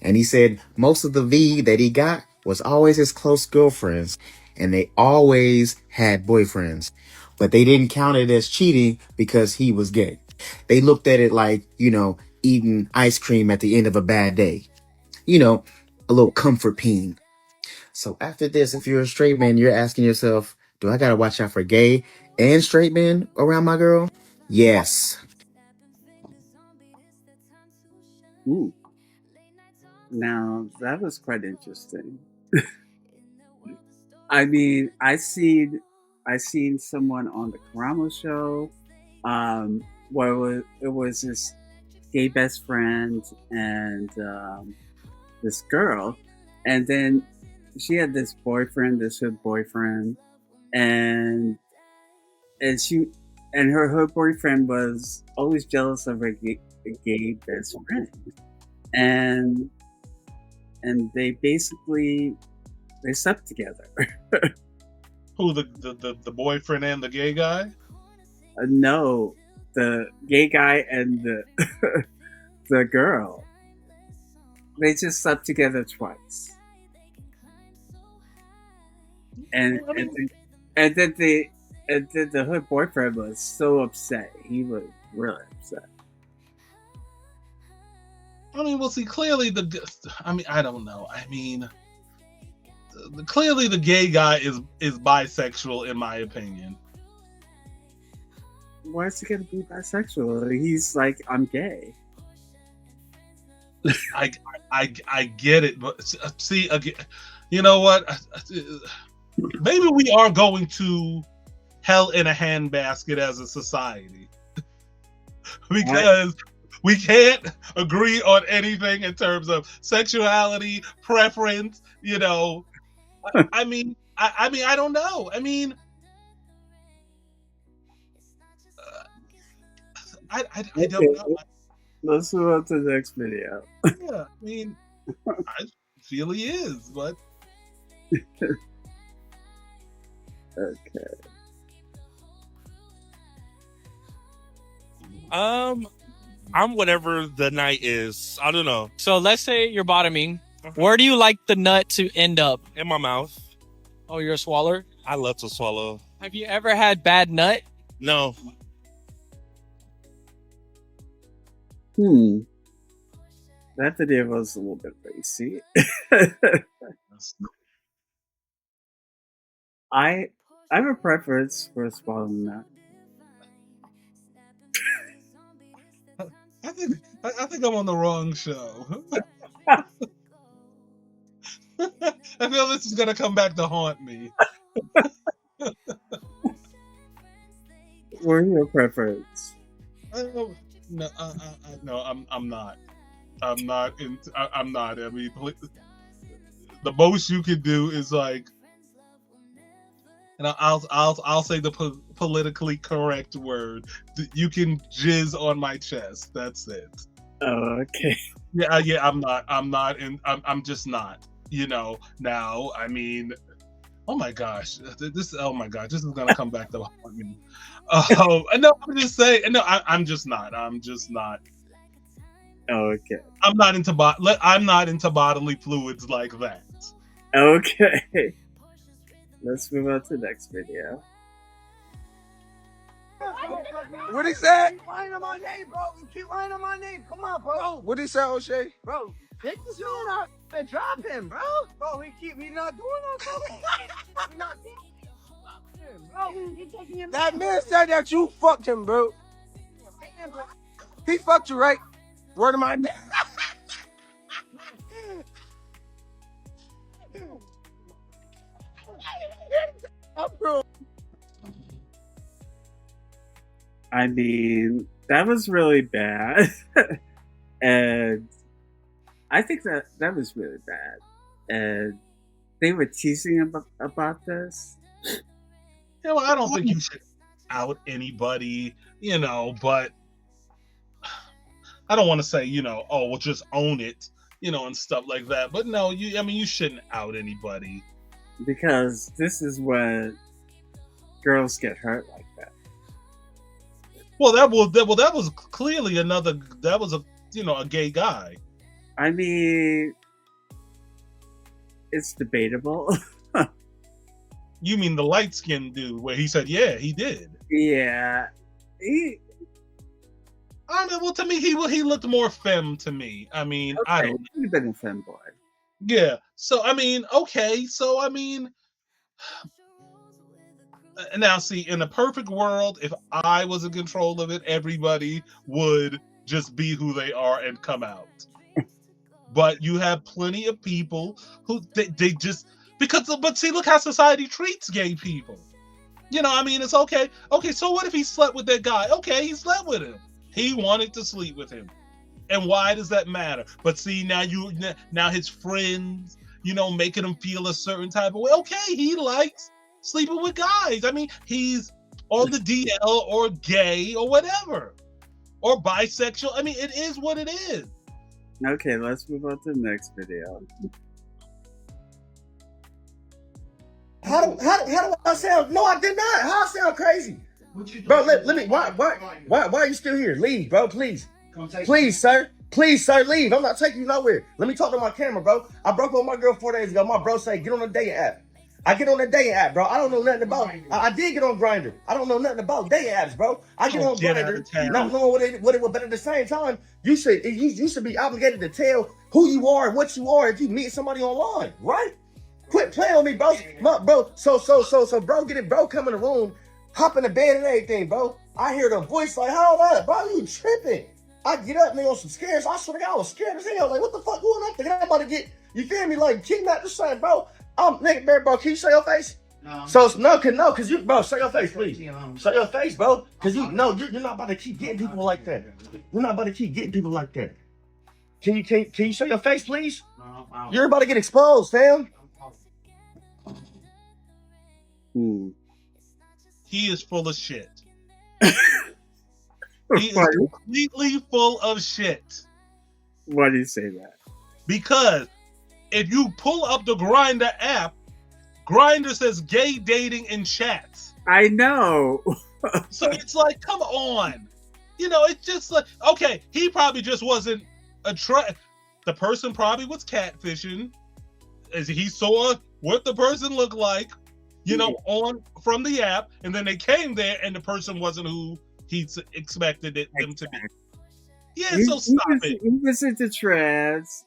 And he said most of the V that he got was always his close girlfriends, and they always had boyfriends. But they didn't count it as cheating because he was gay. They looked at it like, you know, eating ice cream at the end of a bad day. You know, a little comfort peen. So after this, if you're a straight man, you're asking yourself, do I gotta watch out for gay and straight men around my girl? Yes. Ooh. Now that was quite interesting. I mean, I seen someone on the Karamo show, where it was this gay best friend and this girl, and then she had this boyfriend, this hood boyfriend, and her hood boyfriend was always jealous of her gay best friend, and they basically they slept together. Who, the boyfriend and the gay guy? No, the gay guy and the the girl. They just slept together twice. And then the hood boyfriend was so upset. He was really upset. I mean, well, see, clearly I don't know. I mean, clearly the gay guy is bisexual, in my opinion. Why is he gonna be bisexual? He's like, I'm gay. I get it, but see again, you know what? Maybe we are going to hell in a handbasket as a society because we can't agree on anything in terms of sexuality, preference. You know, I mean, I don't know. I mean, I don't know. Let's move on to the next video. Yeah, I mean, I feel he is, but Okay. I'm whatever the night is. I don't know. So let's say you're bottoming. Where do you like the nut to end up? In my mouth. Oh, you're a swaller? I love to swallow. Have you ever had bad nut? No. That video was a little bit racy. I have a preference for a swallowing nut. I think I'm on the wrong show. I feel this is gonna come back to haunt me. What's your preference? No, I'm not. I'm not. I mean, the most you can do is like, and I'll say the politically correct word. You can jizz on my chest. That's it. Oh, okay. Yeah. I'm not. I'm just not. You know. Now, I mean, oh my gosh, this is gonna come back to haunt me. No, I'm just saying. No, I'm just not. I'm just not. Okay. I'm not into bodily fluids like that. Okay. Let's move on to the next video. What he said? Keep lying on my name, bro. You keep lying on my name. Come on, bro. What he say, O'Shea? Bro, pick this man up and drop him, bro. Bro, we not doing that, bro. We not doing him, bro. That man said that you fucked him, bro. He fucked you, right? Word of my name. I mean, that was really bad. And I think that was really bad. And they were teasing about this. Yeah, well, I don't think you should out anybody, you know, but I don't want to say, you know, oh, well, just own it, you know, and stuff like that. But no, you shouldn't out anybody. Because this is when girls get hurt like that. Well, that was clearly a gay guy. I mean, it's debatable. You mean the light-skinned dude where he said, yeah, he did. Yeah. I mean, well, to me, he looked more femme to me. I mean, okay, I don't know. He's been a femboy. Yeah. So, I mean, okay. So, I mean, now see, in a perfect world, if I was in control of it, everybody would just be who they are and come out. But you have plenty of people who they just but see, look how society treats gay people. You know, I mean, it's okay. Okay, so what if he slept with that guy? Okay, he slept with him. He wanted to sleep with him. And why does that matter? But see, now his friends, you know, making him feel a certain type of way. Okay, he likes sleeping with guys. I mean, he's on the DL or gay or whatever. Or bisexual. I mean, it is what it is. Okay, let's move on to the next video. How do I sound? No, I did not. How I sound crazy? Bro, let me. Why are you still here? Leave, bro, please. Please, sir. Please, sir, leave. I'm not taking you nowhere. Let me talk to my camera, bro. I broke up with my girl 4 days ago. My bro say, get on the dating app. I get on the dating app, bro. I don't know nothing about it. I did get on Grindr. I don't know nothing about dating apps, bro. I get on Grindr, not knowing what it was, but at the same time, you should be obligated to tell who you are and what you are if you meet somebody online, right? Quit playing with me, bro. So bro, get it, bro. Come in the room, hop in the bed and everything, bro. I hear the voice like, hold up, bro, you tripping. I get up, nigga, on some scares. I swear to God, I was scared as hell. Like, what the fuck going on? Thinking I'm about to get, you feel me, like kidnapped or something, bro. Nigga, bro, can you show your face? No. So cause you, bro, show your face, please. Show your face, bro. Cause you're not about to keep getting people like that. You're not about to keep getting people like that. Can you show your face, please? No, you're about to get exposed, fam. He is full of shit. He is completely full of shit. Why do you say that? Because if you pull up the Grindr app, Grindr says gay dating in chats. I know. So it's like, come on. You know, it's just like, okay, he probably just wasn't the person probably was catfishing as he saw what the person looked like, you know, from the app, and then they came there and the person wasn't who he expected them to be. Yeah, so stop it. He was into trans.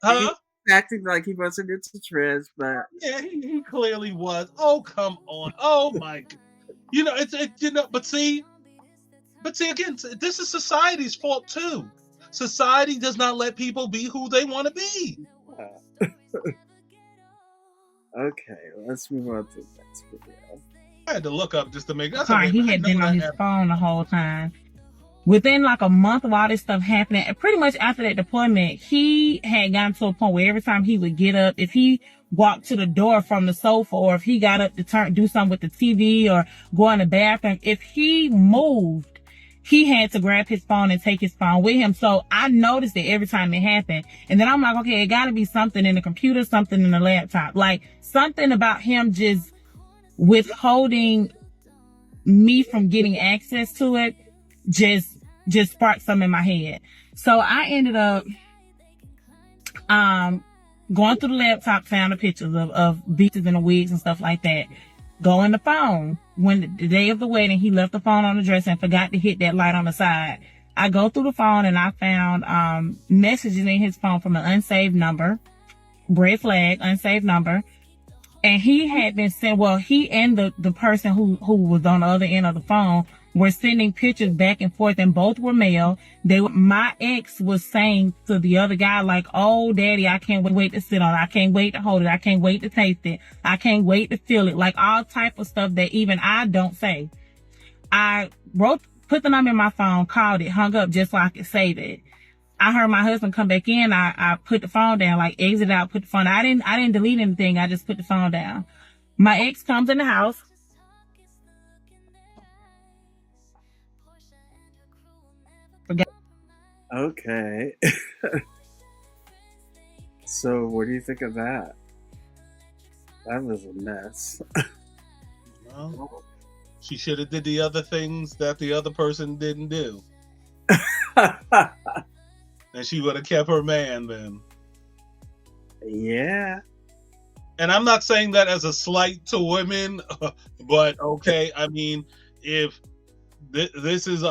Huh? Acting like he wasn't into trans, but yeah, he clearly was. Oh, come on. Oh my God. You know, but see again, this is society's fault too. Society does not let people be who they want to be. Okay, let's move on to the next video. I had to look up just to make that. Sorry, he had been on his phone the whole time. Within like a month of all this stuff happening, and pretty much after that deployment, he had gotten to a point where every time he would get up, if he walked to the door from the sofa, or if he got up to do something with the TV or go in the bathroom, if he moved, he had to grab his phone and take his phone with him. So I noticed it every time it happened. And then I'm like, okay, it gotta be something in the computer, something in the laptop. Like something about him just withholding me from getting access to it just sparked something in my head. So I ended up going through the laptop, found the pictures of beaches and the wigs and stuff like that. Go in the phone. When the day of the wedding, he left the phone on the dresser and forgot to hit that light on the side. I go through the phone and I found messages in his phone from an unsaved number. Red flag, unsaved number. And he had been sent, well, he and the person who was on the other end of the phone were sending pictures back and forth, and both were male. My ex was saying to the other guy, like, oh, daddy, I can't wait to sit on it. I can't wait to hold it. I can't wait to taste it. I can't wait to feel it. Like all type of stuff that even I don't say. I put the number in my phone, called it, hung up just so I could save it. I heard my husband come back in. I put the phone down, like exit out, put the phone down. I didn't delete anything. I just put the phone down. My ex comes in the house. Okay. So what do you think of that? That was a mess. Well, she should have did the other things that the other person didn't do. And she would have kept her man then. Yeah. And I'm not saying that as a slight to women, but okay. I mean, if this is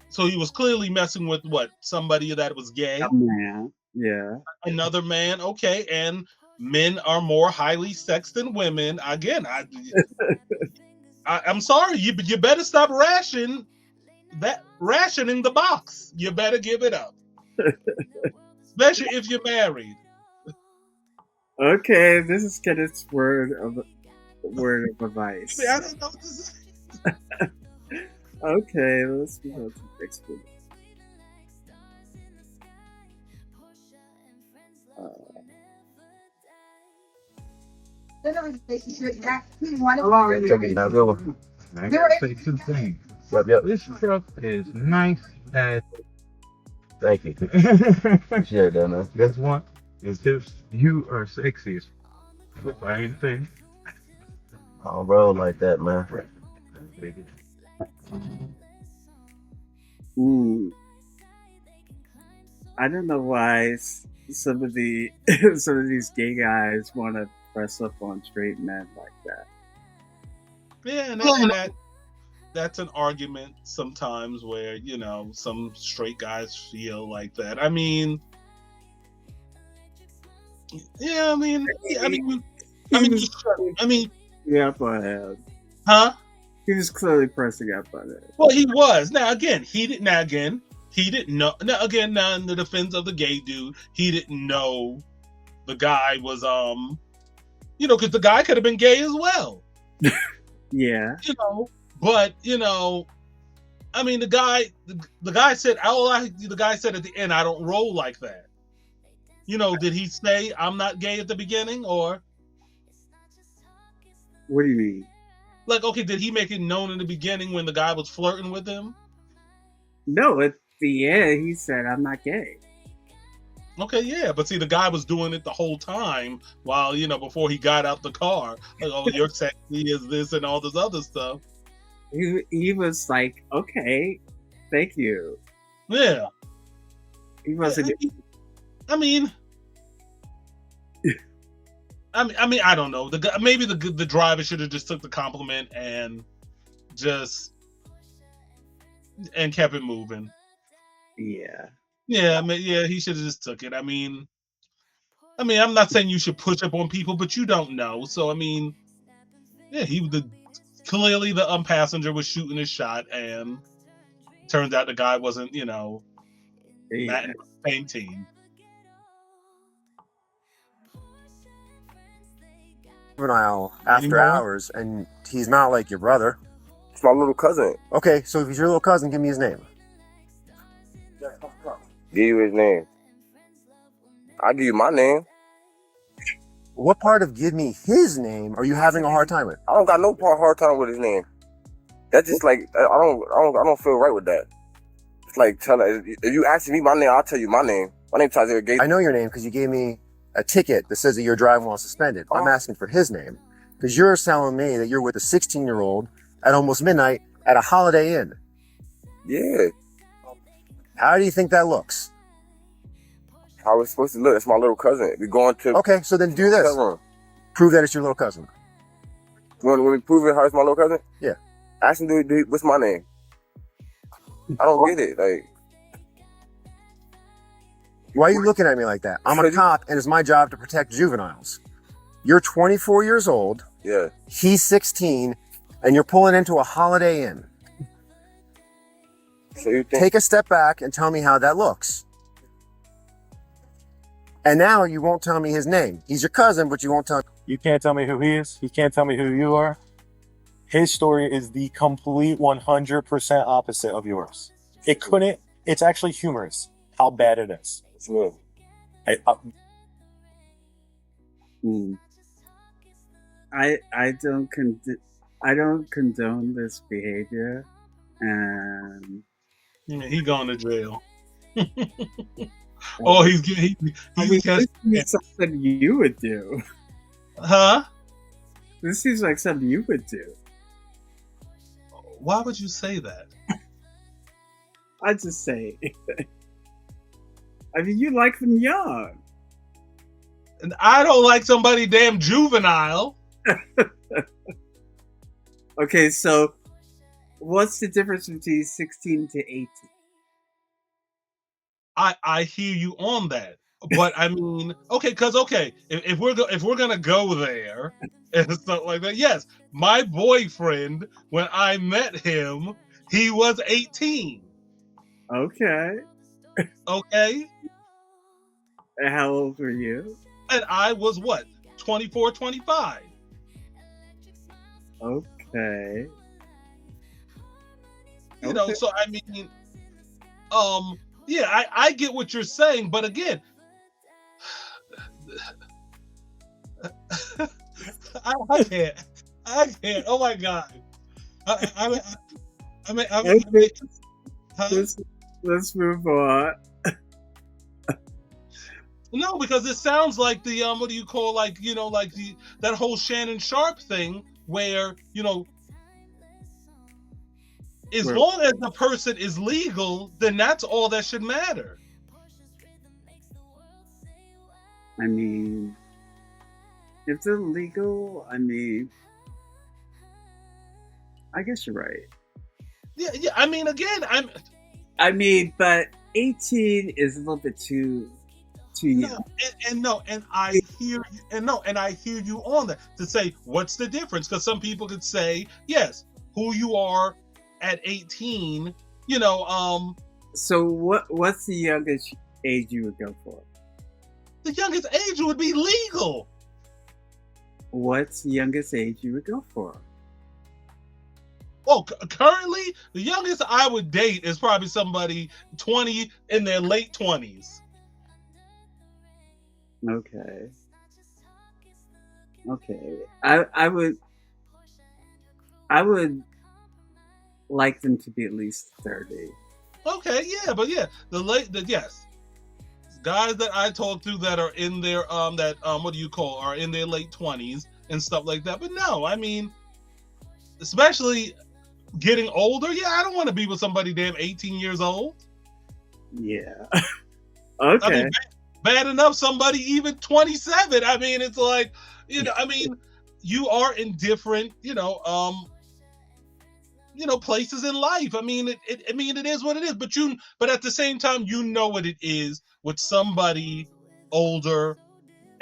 so he was clearly messing with what? Somebody that was gay? A man. Yeah. Another man, okay. And men are more highly sexed than women. Again, I'm sorry, you better stop rationing the box. You better give it up. Especially if you're married. Okay, this is Kenneth's word of advice. I don't know what to say. Okay, let's move on to the next video. Say two things. Yep. This truck is nice as. Thank you. Share that, man. Guess what? It's just you are sexy as by anything. I don't roll like that, man. I don't know why some of these gay guys want to press up on straight men like that. Yeah, and that's an argument sometimes where, you know, some straight guys feel like that. I mean, yeah, I mean, Yeah, go ahead. huh? He was clearly pressing up on it. Well, he was. Now he didn't know. Now in the defense of the gay dude, he didn't know the guy was because the guy could have been gay as well. Yeah. But I mean, the guy said, the guy said at the end, I don't roll like that. Did he say I'm not gay at the beginning, or? What do you mean? Like, okay, did he make it known in the beginning when the guy was flirting with him? No, at the end, he said, I'm not gay. Okay, yeah, but see, the guy was doing it the whole time while, before he got out the car. Like, oh, you're sexy as this and all this other stuff. He was like, okay, thank you. Yeah. He wasn't. I mean, I don't know. Maybe the driver should have just took the compliment and kept it moving. Yeah. Yeah, he should have just took it. I mean, I'm not saying you should push up on people, but you don't know. So yeah, clearly the passenger was shooting his shot, and turns out the guy wasn't, not in the same team. Juvenile after hours, and he's not like your brother. It's my little cousin. Okay, so if he's your little cousin, give me his name. Give you his name. I'll give you my name. What part of give me his name are you having a hard time with? I don't got no hard time with his name. That's just like I don't feel right with that. It's like if you ask me my name, I'll tell you my name. My name's Isaiah Gates. I know your name because you gave me a ticket that says that you're driving while suspended. I'm asking for his name because you're telling me that you're with a 16-year-old at almost midnight at a Holiday Inn. Yeah. How do you think that looks? How it's supposed to look? It's my little cousin. We're going to. Okay, so then do this. Prove that it's your little cousin. You want me to prove it how it's my little cousin? Yeah. Ask him, what's my name? I don't get it. Like, why are you looking at me like that? I'm a cop, and it's my job to protect juveniles. You're 24 years old. Yeah. He's 16, and you're pulling into a Holiday Inn. So you think? Take a step back and tell me how that looks. And now you won't tell me his name. He's your cousin, but you won't tell me. You can't tell me who he is. He can't tell me who you are. His story is the complete 100% opposite of yours. It's actually humorous how bad it is. It's good. I don't condone this behavior, and he going to jail. Oh, he's something you would do, huh? This seems like something you would do. Why would you say that? I just say. I mean, you like them young. And I don't like somebody damn juvenile. Okay, so what's the difference between 16 to 18? I hear you on that. But I mean, if we're gonna go there and stuff like that, yes, my boyfriend, when I met him, he was 18. Okay. Okay. And how old were you? And I was what? 24, 25. Okay. You know, so I mean, yeah, I get what you're saying, but again, I can't. Oh my God. Let's move on. No, because it sounds like the what do you call, like, you know, like that whole Shannon Sharp thing where, you know, as long as the person is legal, then that's all that should matter. I mean, if they're legal, I mean, I guess you're right. Yeah. I mean, again, but 18 is a little bit too young. And I hear you on that to say, what's the difference? Because some people could say, yes, who you are at 18, So what's the youngest age you would go for? the youngest age would be legal. What's the youngest age you would go for? Oh, currently, the youngest I would date is probably somebody 20 in their late 20s. Okay. I would like them to be at least 30. Okay, yeah, but yeah, yes, guys that I talk to that are in their are in their late 20s and stuff like that. But no, I mean, especially getting older, yeah, I don't want to be with somebody damn 18 years old. Yeah. Okay. I mean, bad enough somebody even 27. I mean, it's like, you are in different, places in life. I mean, it is what it is. But at the same time, you know what it is with somebody older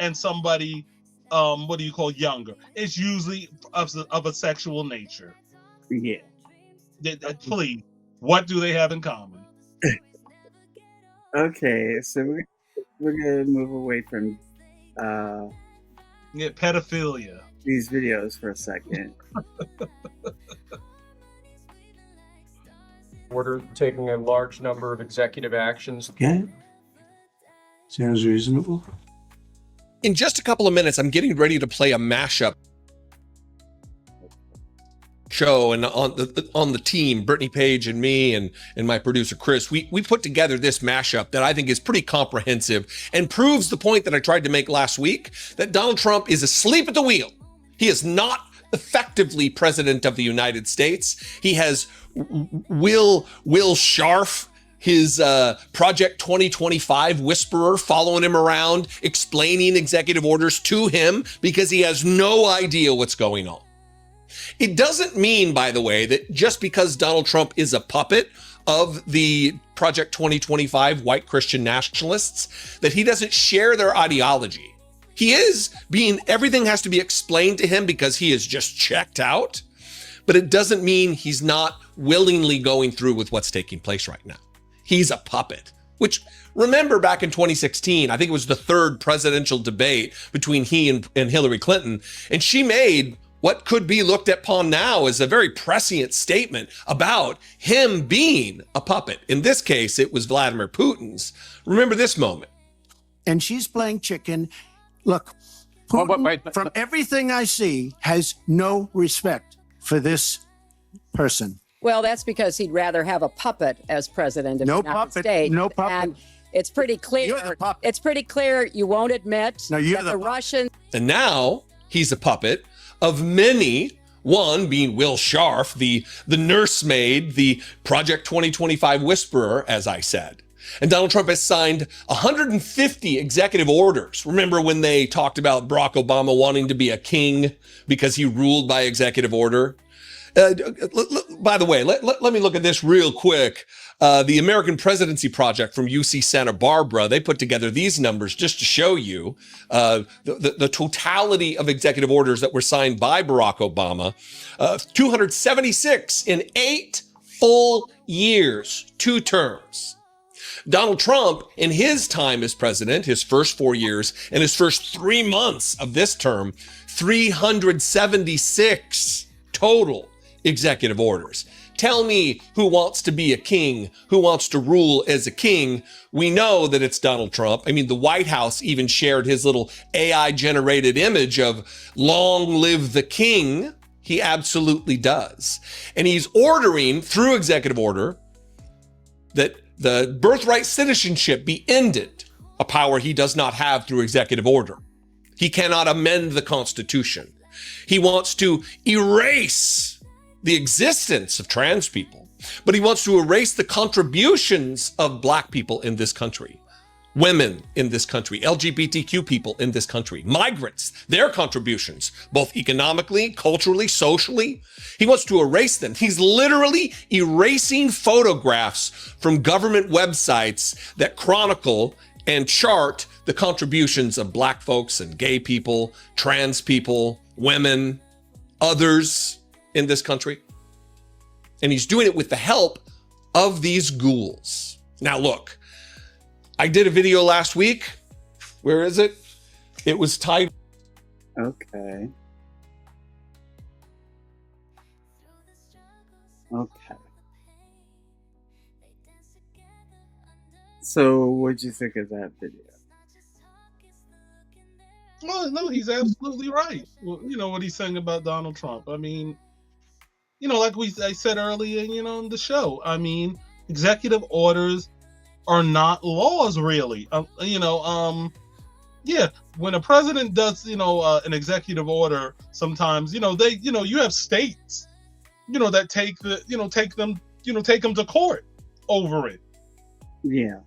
and somebody, younger. It's usually of a sexual nature. Yeah. Please, what do they have in common? Okay, so we're gonna move away from pedophilia. These videos for a second. Order taking a large number of executive actions. Okay. Sounds reasonable. In just a couple of minutes, I'm getting ready to play a mashup show, and on the team, Brittany Page and me and my producer Chris, we put together this mashup that I think is pretty comprehensive and proves the point that I tried to make last week, that Donald Trump is asleep at the wheel. He is not effectively president of the United States. He has Will Scharf, his Project 2025 whisperer, following him around, explaining executive orders to him because he has no idea what's going on. It doesn't mean, by the way, that just because Donald Trump is a puppet of the Project 2025 white Christian nationalists, that he doesn't share their ideology. He is everything has to be explained to him because he is just checked out, but it doesn't mean he's not willingly going through with what's taking place right now. He's a puppet, which, remember back in 2016, I think it was the third presidential debate between he and Hillary Clinton, and she made what could be looked upon now as a very prescient statement about him being a puppet. In this case, it was Vladimir Putin's. Remember this moment. And she's playing chicken. Look, Putin, from everything I see, has no respect for this person. Well, that's because he'd rather have a puppet as president of the United States. No puppet. And it's pretty clear. You're the puppet. It's pretty clear you won't admit that the Russians. And now he's a puppet of many, one being Will Scharf, the nursemaid, the Project 2025 whisperer, as I said. And Donald Trump has signed 150 executive orders. Remember when they talked about Barack Obama wanting to be a king because he ruled by executive order? By the way, let me look at this real quick. The American Presidency Project from UC Santa Barbara, they put together these numbers just to show you the totality of executive orders that were signed by Barack Obama. 276 in 8 full years, 2 terms. Donald Trump, in his time as president, his first 4 years and his first 3 months of this term, 376 total executive orders. Tell me who wants to be a king, who wants to rule as a king. We know that it's Donald Trump. I mean, the White House even shared his little AI-generated image of long live the king. He absolutely does. And he's ordering through executive order that the birthright citizenship be ended, a power he does not have through executive order. He cannot amend the Constitution. He wants to erase the existence of trans people, but he wants to erase the contributions of Black people in this country, women in this country, LGBTQ people in this country, migrants, their contributions, both economically, culturally, socially. He wants to erase them. He's literally erasing photographs from government websites that chronicle and chart the contributions of Black folks and gay people, trans people, women, others in this country. And he's doing it with the help of these ghouls. Now, look, I did a video last week. Where is it? It was titled. Okay. Okay. So, what'd you think of that video? Well, no, he's absolutely right. Well, you know what he's saying about Donald Trump. I mean, you know, like I said earlier, you know, in the show. I mean, executive orders are not laws, really. Yeah, when a president does, an executive order, sometimes, you have states, that take them to court over it. Yeah.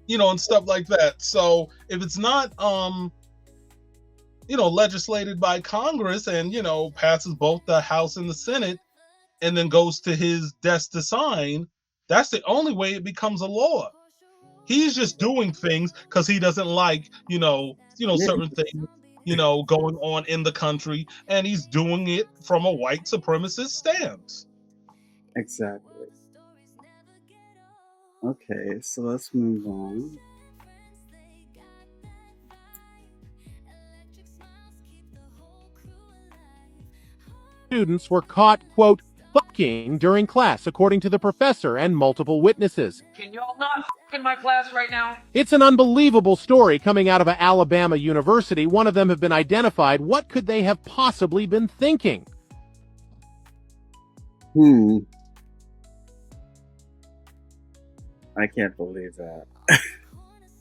And stuff like that. So if it's not, legislated by Congress and, passes both the House and the Senate and then goes to his desk to sign, that's the only way it becomes a law. He's just doing things because he doesn't like, certain things, going on in the country, and he's doing it from a white supremacist stance. Exactly. Okay, so let's move on. Students were caught, quote, fucking during class, according to the professor and multiple witnesses. Can y'all not f*** in my class right now? It's an unbelievable story coming out of an Alabama university. One of them have been identified. What could they have possibly been thinking? I can't believe that.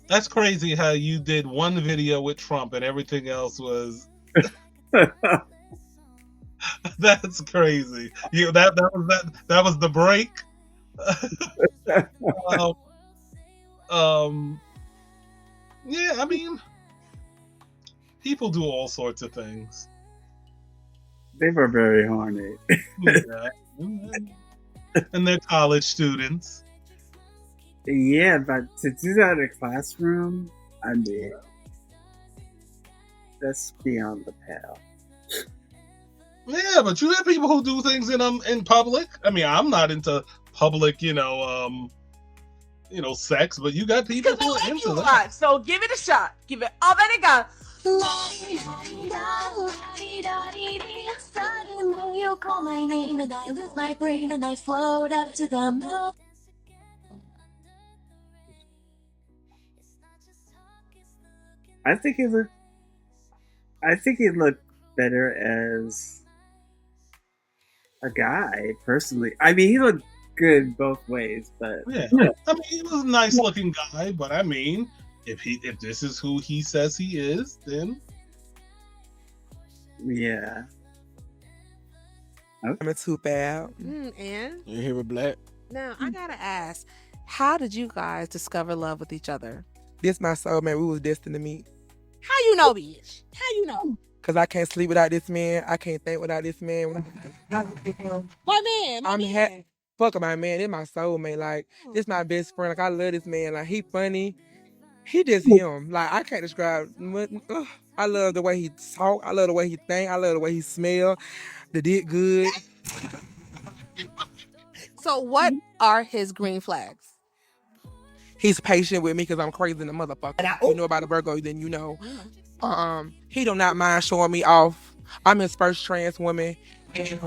That's crazy how you did one video with Trump and everything else was... That's crazy. That was the break. Yeah, I mean, people do all sorts of things. They were very horny. Yeah. And they're college students. Yeah, but to do that in a classroom, I mean, that's beyond the pale. Yeah, but you have people who do things in public. I mean, I'm not into public, sex, but you got people who are into that. So give it a shot. Give it all that it got. Suddenly you call my name and I lose my brain and I float up to the moon. I think he looked better as a guy, personally. I mean, he looked good both ways, but yeah. I mean, he was a nice looking guy, but I mean, if this is who he says he is, then yeah. I'm a too bad. And You here with Black? now I gotta ask, how did you guys discover love with each other? This my soulmate. We was destined to meet. How you know, bitch? How you know? Cause I can't sleep without this man. I can't think without this man. My man. Fuck my man. This my soulmate. Like, this my best friend. Like, I love this man. Like, he funny. He just him. Like, I can't describe. I love the way he talk. I love the way he think. I love the way he smell. The dick good. So what are his green flags? He's patient with me because I'm crazy in the motherfucker. You know about a Virgo, then you know. He do not mind showing me off. I'm his first trans woman. And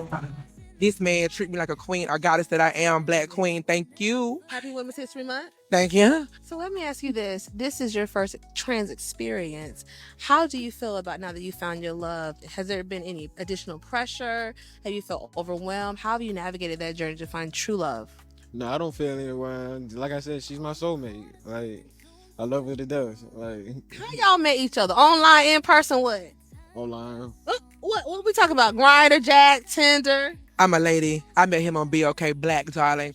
this man treat me like a queen, a goddess that I am, Black queen. Thank you. Happy Women's History Month. Thank you. So let me ask you this. This is your first trans experience. How do you feel about now that you found your love? Has there been any additional pressure? Have you felt overwhelmed? How have you navigated that journey to find true love? No, I don't feel anywhere. Like I said, she's my soulmate. Like, I love what it does. Like, how y'all met each other? Online, in person, what? Online. What we talking about? Grindr, Jack, Tinder? I'm a lady. I met him on BOK Black, darling.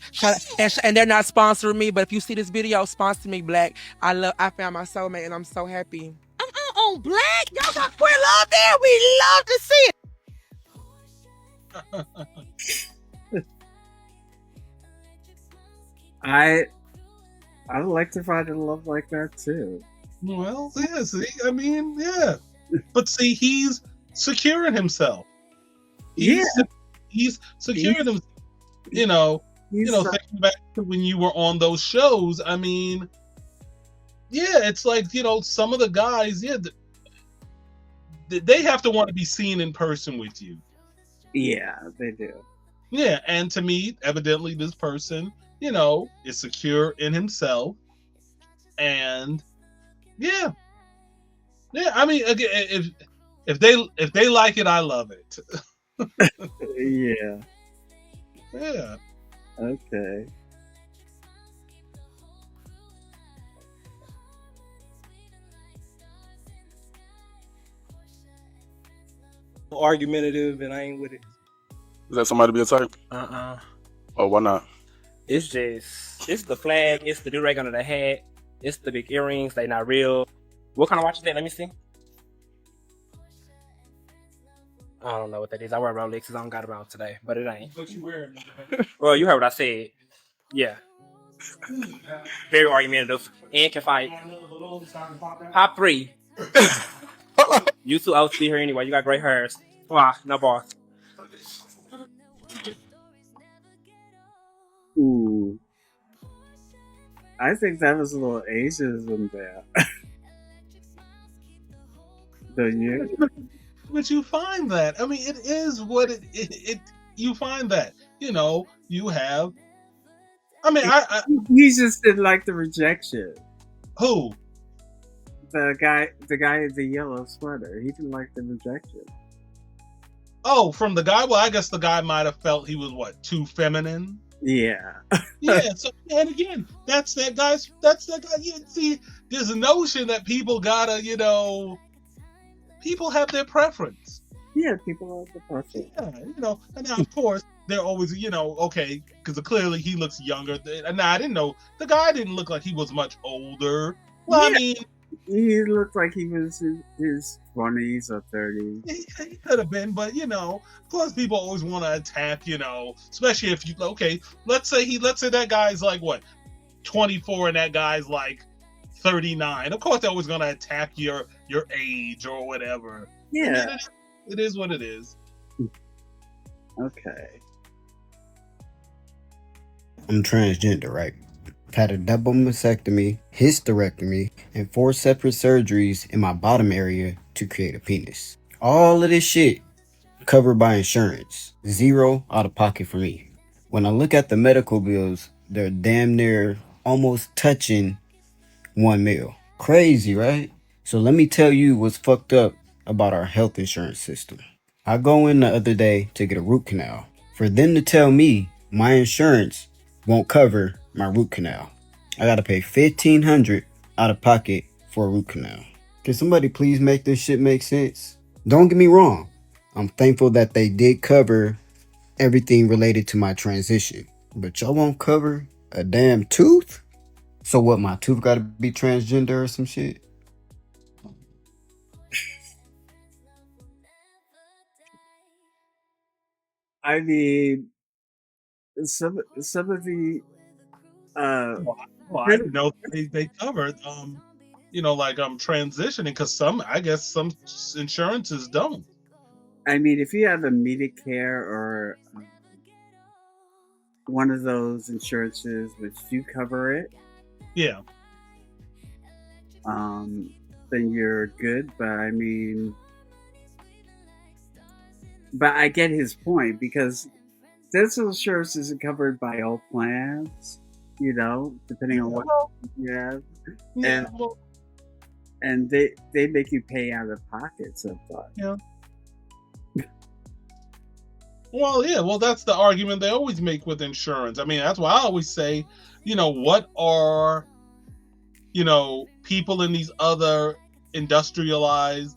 And they're not sponsoring me, but if you see this video, sponsor me, Black. I found my soulmate, and I'm so happy. On Black? Y'all got queer love there? We love to see it. I'd like to find a love like that too. Well, yeah, see, I mean, yeah. But see, he's securing himself. He's securing himself. you know, He's thinking back to when you were on those shows, I mean, yeah, it's like, some of the guys, yeah, they have to want to be seen in person with you. Yeah, they do. Yeah, and to me, evidently, this person, is secure in himself, and yeah. I mean, again, if they like it, I love it. Yeah. Yeah. Okay. Argumentative, and I ain't with it. Is that somebody to be a type? Oh, why not? It's the flag, it's the do-rag under the hat, it's the big earrings, they not real. What kind of watch is that? Let me see. I don't know what that is. I wear Rolexes. I don't got around today, but it ain't. What you wearing? Well, you heard what I said. Yeah. Very argumentative and can fight. Top 3. You two out here anyway. You got great hairs. Wow, no bars. Ooh. I think that was a little ageism there. Don't you? But you find that. I mean, it is what it you find that. You have. I mean, he just didn't like the rejection. Who? The guy in the yellow sweater. He didn't like the rejection. Oh, from the guy? Well, I guess the guy might have felt he was too feminine. Yeah. Yeah. So, and again, that's that guy. You see, there's a notion that people gotta, people have their preference. Yeah, people have their preference. Yeah, and now of course they're always, okay, because clearly he looks younger. And I didn't know the guy didn't look like he was much older. Well, yeah. I mean, he looked like he was in his 20s or 30s. He could have been, but of course people always want to attack, especially if let's say that guy's like what, 24 and that guy's like 39. Of course they're always gonna attack your age or whatever. Yeah. It is what it is. Okay. I'm transgender, right? I've had a double mastectomy, hysterectomy, and 4 separate surgeries in my bottom area to create a penis. All of this shit covered by insurance. 0 out of pocket for me. When I look at the medical bills, they're damn near almost touching $1 million. Crazy, right? So let me tell you what's fucked up about our health insurance system. I go in the other day to get a root canal. For them to tell me my insurance won't cover my root canal. I gotta pay $1,500 out of pocket for a root canal. Can somebody please make this shit make sense? Don't get me wrong. I'm thankful that they did cover everything related to my transition. But y'all won't cover a damn tooth? So what, my tooth gotta be transgender or some shit? I mean, some of the Well, I didn't know they covered transitioning, because some insurances don't. I mean, if you have a Medicare or one of those insurances which do cover it, yeah, then you're good. But I mean, but I get his point, because dental insurance isn't covered by all plans, depending on what you have. Yeah, and they make you pay out of pocket sometimes. Yeah. Well, yeah, that's the argument they always make with insurance. I mean, that's why I always say, what are, people in these other industrialized,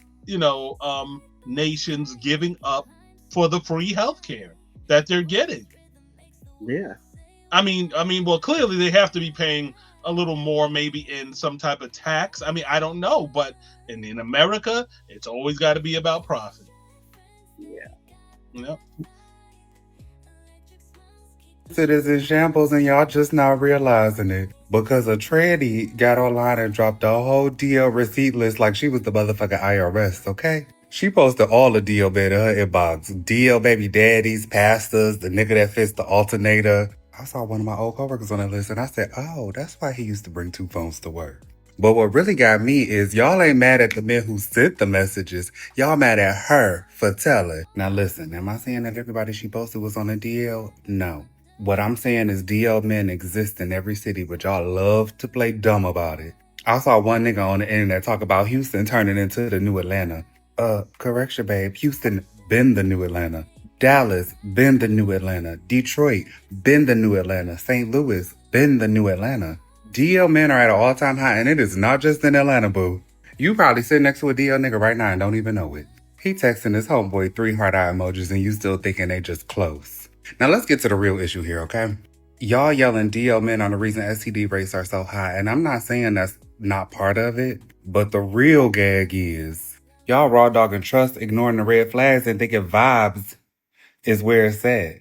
nations giving up for the free healthcare that they're getting? Yeah. I mean, well, clearly they have to be paying a little more, maybe in some type of tax. I mean, I don't know, but in America, it's always got to be about profit. Yeah. It is in shambles and y'all just not realizing it. Because a tranny got online and dropped a whole DL receipt list like she was the motherfucking IRS, okay? She posted all the DL bed in her inbox. DL baby daddies, pastors, the nigga that fits the alternator. I saw one of my old coworkers on that list and I said, oh, that's why he used to bring 2 phones to work. But what really got me is y'all ain't mad at the men who sent the messages. Y'all mad at her for telling. Now listen, am I saying that everybody she posted was on a DL? No. What I'm saying is DL men exist in every city, but y'all love to play dumb about it. I saw one nigga on the internet talk about Houston turning into the new Atlanta. Correction, babe. Houston been the new Atlanta. Dallas been the new Atlanta. Detroit been the new Atlanta. St. Louis been the new Atlanta. DL men are at an all-time high, and it is not just in Atlanta, boo. You probably sitting next to a DL nigga right now and don't even know it. He texting his homeboy 3 heart eye emojis and you still thinking they just close. Now let's get to the real issue here, okay? Y'all yelling DL men on the reason STD rates are so high, and I'm not saying that's not part of it, but the real gag is y'all raw dogging trust, ignoring the red flags, and thinking vibes is where it's at.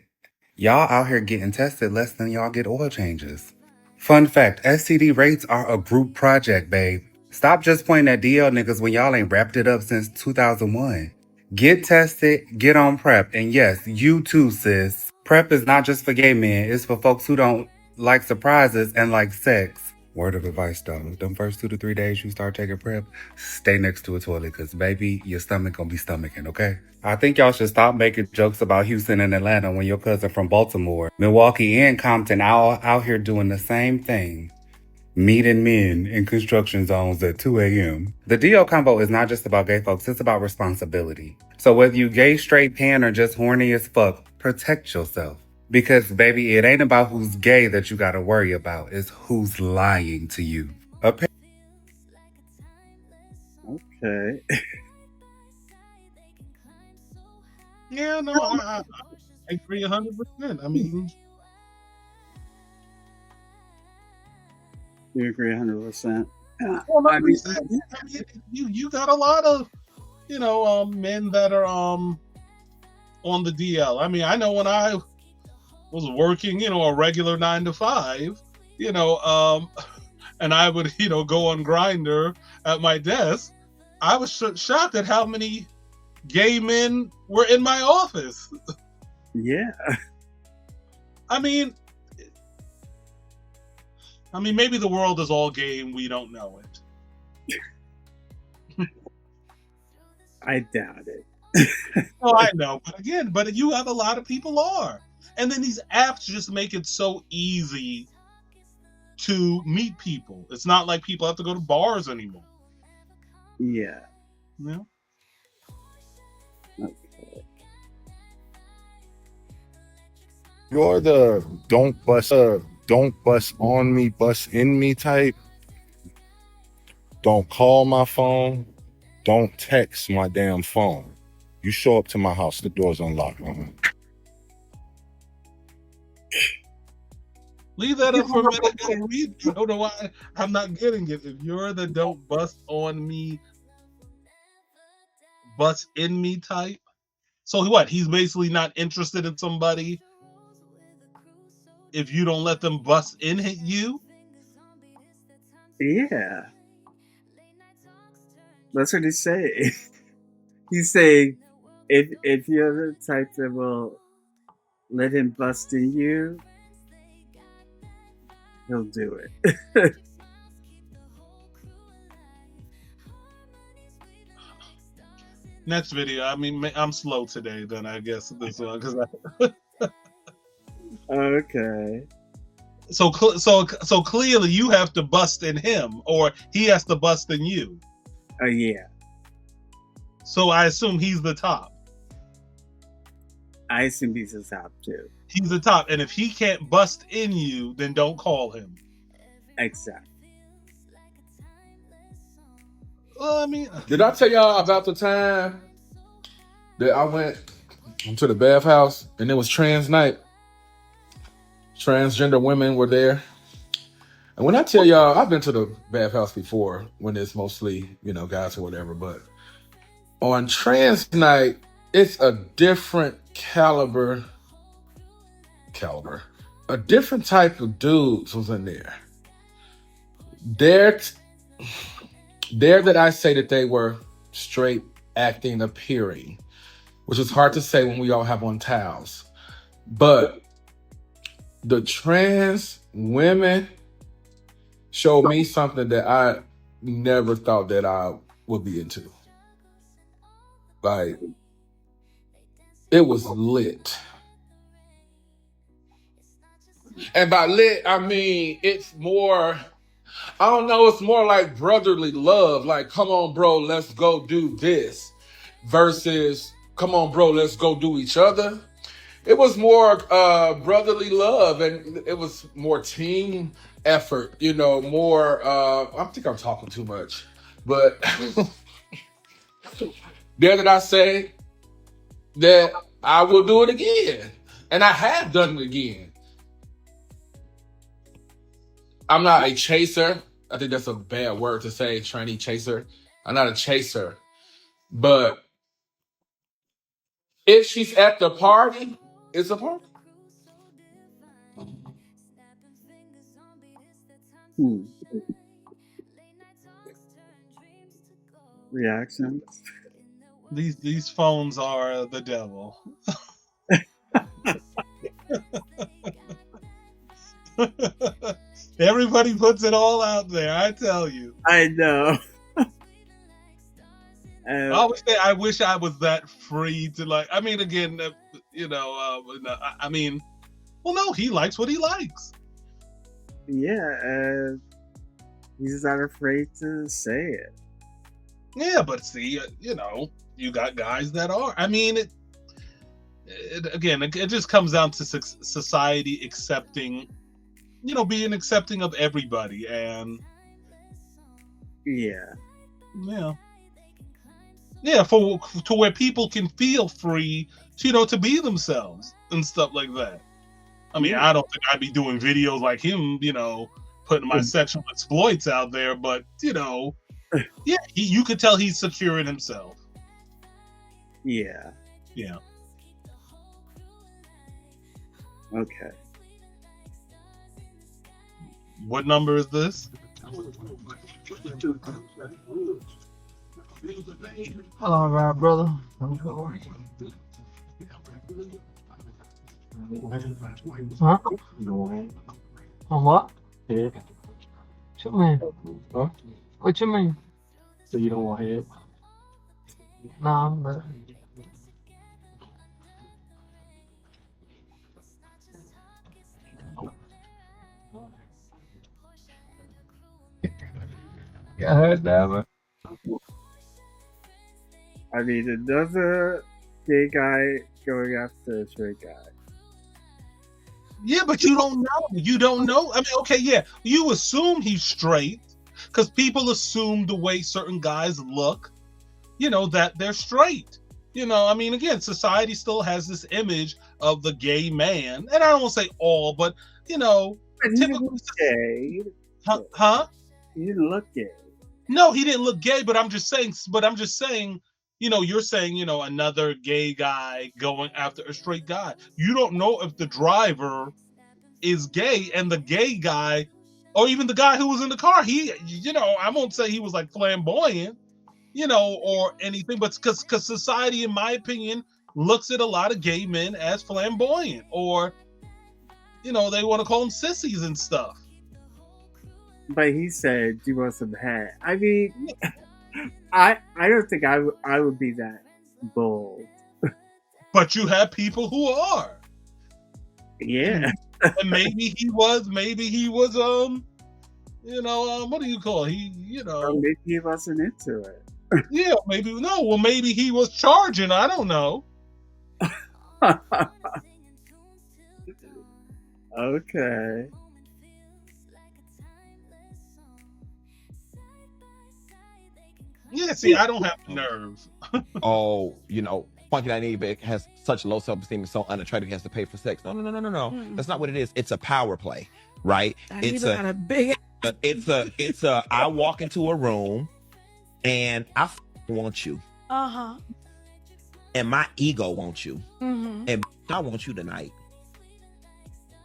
Y'all out here getting tested less than y'all get oil changes. Fun fact, STD rates are a group project, babe. Stop just pointing at DL niggas when y'all ain't wrapped it up since 2001. Get tested, get on PrEP, and yes, you too, sis. PrEP is not just for gay men, it's for folks who don't like surprises and like sex. Word of advice though, them first 2 to 3 days you start taking PrEP, stay next to a toilet, cause baby, your stomach gonna be stomaching, okay? I think y'all should stop making jokes about Houston and Atlanta when your cousin from Baltimore, Milwaukee, and Compton out here doing the same thing. Meeting men in construction zones at 2 a.m. The DL combo is not just about gay folks, it's about responsibility. So whether you gay, straight, pan, or just horny as fuck, protect yourself. Because baby, it ain't about who's gay that you gotta worry about, it's who's lying to you. Okay. Yeah, no, I agree 100%. I mean, you agree 100%. Well, I mean, you got a lot of, men that are on the DL. I mean, I know when I was working, a regular 9 to 5, and I would, go on Grindr at my desk. I was shocked at how many gay men were in my office. Yeah. I mean, maybe the world is all gay and we don't know it. I doubt it. Oh, I know. But you have a lot of people are. And then these apps just make it so easy to meet people. It's not like people have to go to bars anymore. Yeah. Yeah. Okay. You're the don't bust on me, bust in me type. Don't call my phone. Don't text my damn phone. You show up to my house, the door's unlocked. Leave that up for a minute and read. I don't know why I'm not getting it. If you're the don't bust on me, bust in me type. So what? He's basically not interested in somebody if you don't let them bust in you? Yeah. That's what he's saying. He's saying if you're the type that will let him bust in you, he'll do it. Next video. I mean, I'm slow today. Then I guess this one because. Okay. So clearly you have to bust in him, or he has to bust in you. Yeah. So I assume he's the top. I assume he's the top too. He's the top, and if he can't bust in you, then don't call him. Exactly. Well, I mean, did I tell y'all about the time that I went to the bathhouse and it was trans night? Transgender women were there. And when I tell y'all, I've been to the bathhouse before when it's mostly, guys or whatever, but on trans night, it's a different caliber, a different type of dudes was in there. Dare that I say that they were straight acting, appearing, which is hard to say when we all have on towels. But the trans women showed me something that I never thought that I would be into. Like, it was lit. And by lit, I mean, it's more, I don't know, it's more like brotherly love. Like, come on, bro, let's go do this. Versus, come on, bro, let's go do each other. It was more brotherly love, and it was more team effort, you know, more, I think I'm talking too much. But dare that I say that I will do it again. And I have done it again. I'm not a chaser. I think that's a bad word to say, tranny chaser. I'm not a chaser. But if she's at the party, it's a party. Reactions? These phones are the devil. Everybody puts it all out there, I tell you. I know. I wish I was that free to, like, I mean, again, you know, I mean, well, no, he likes what he likes. Yeah, he's not afraid to say it. Yeah, but see, you know, you got guys that are. I mean, it just comes down to society accepting, you know, being accepting of everybody, and yeah, to where people can feel free to, you know, to be themselves and stuff like that. I mean, I don't think I'd be doing videos like him, you know, putting my sexual exploits out there, but, you know, yeah, you could tell he's secure in himself. Yeah. Yeah. Okay. What number is this? Hello, right, brother. Huh? On what? Yeah. What you mean? Huh? What you mean? So you don't want head? Nah, but yeah, I heard that, man. I mean, another gay guy going after a straight guy. Yeah, but you don't know. You don't know. I mean, okay, yeah, you assume he's straight because people assume the way certain guys look, you know, that they're straight. You know, I mean, again, society still has this image of the gay man, and I don't want to say all, but, you know, typically gay. Huh? He didn't look gay. No, he didn't look gay, but I'm just saying, you know, you're saying, you know, another gay guy going after a straight guy. You don't know if the driver is gay, and the gay guy, or even the guy who was in the car, he, you know, I won't say he was like flamboyant, you know, or anything, but because society, in my opinion, looks at a lot of gay men as flamboyant, or, you know, they want to call them sissies and stuff. But he said, "Do you want some head?" I mean, I don't think I would be that bold. But you have people who are. Yeah. And maybe he was, you know, what do you call it? He, you know, or maybe he wasn't into it. Yeah, maybe no. Well, maybe he was charging. I don't know. Okay. Yeah, see, I don't have the nerve. Oh, you know, Funky Dynamic has such low self-esteem and so unattractive he has to pay for sex. No. That's not what it is. It's a power play, right? It's a big. It's a. I walk into a room, and I want you, and my ego wants you, and I want you tonight,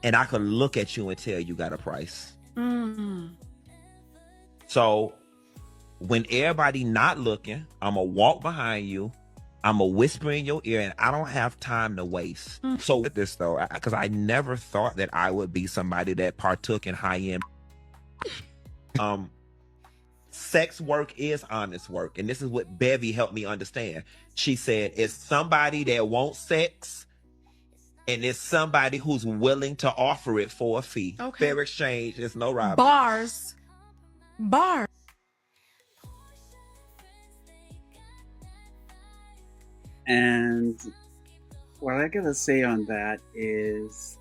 and I could look at you and tell you got a price. So when everybody not looking, I'm gonna walk behind you. I'm gonna whisper in your ear, and I don't have time to waste. So with this though, because I never thought that I would be somebody that partook in high-end. Sex work is honest work, and this is what Bevy helped me understand. She said, it's somebody that wants sex, and it's somebody who's willing to offer it for a fee. Okay. Fair exchange, there's no robbery. Bars. Bars. And what I gotta say on that is,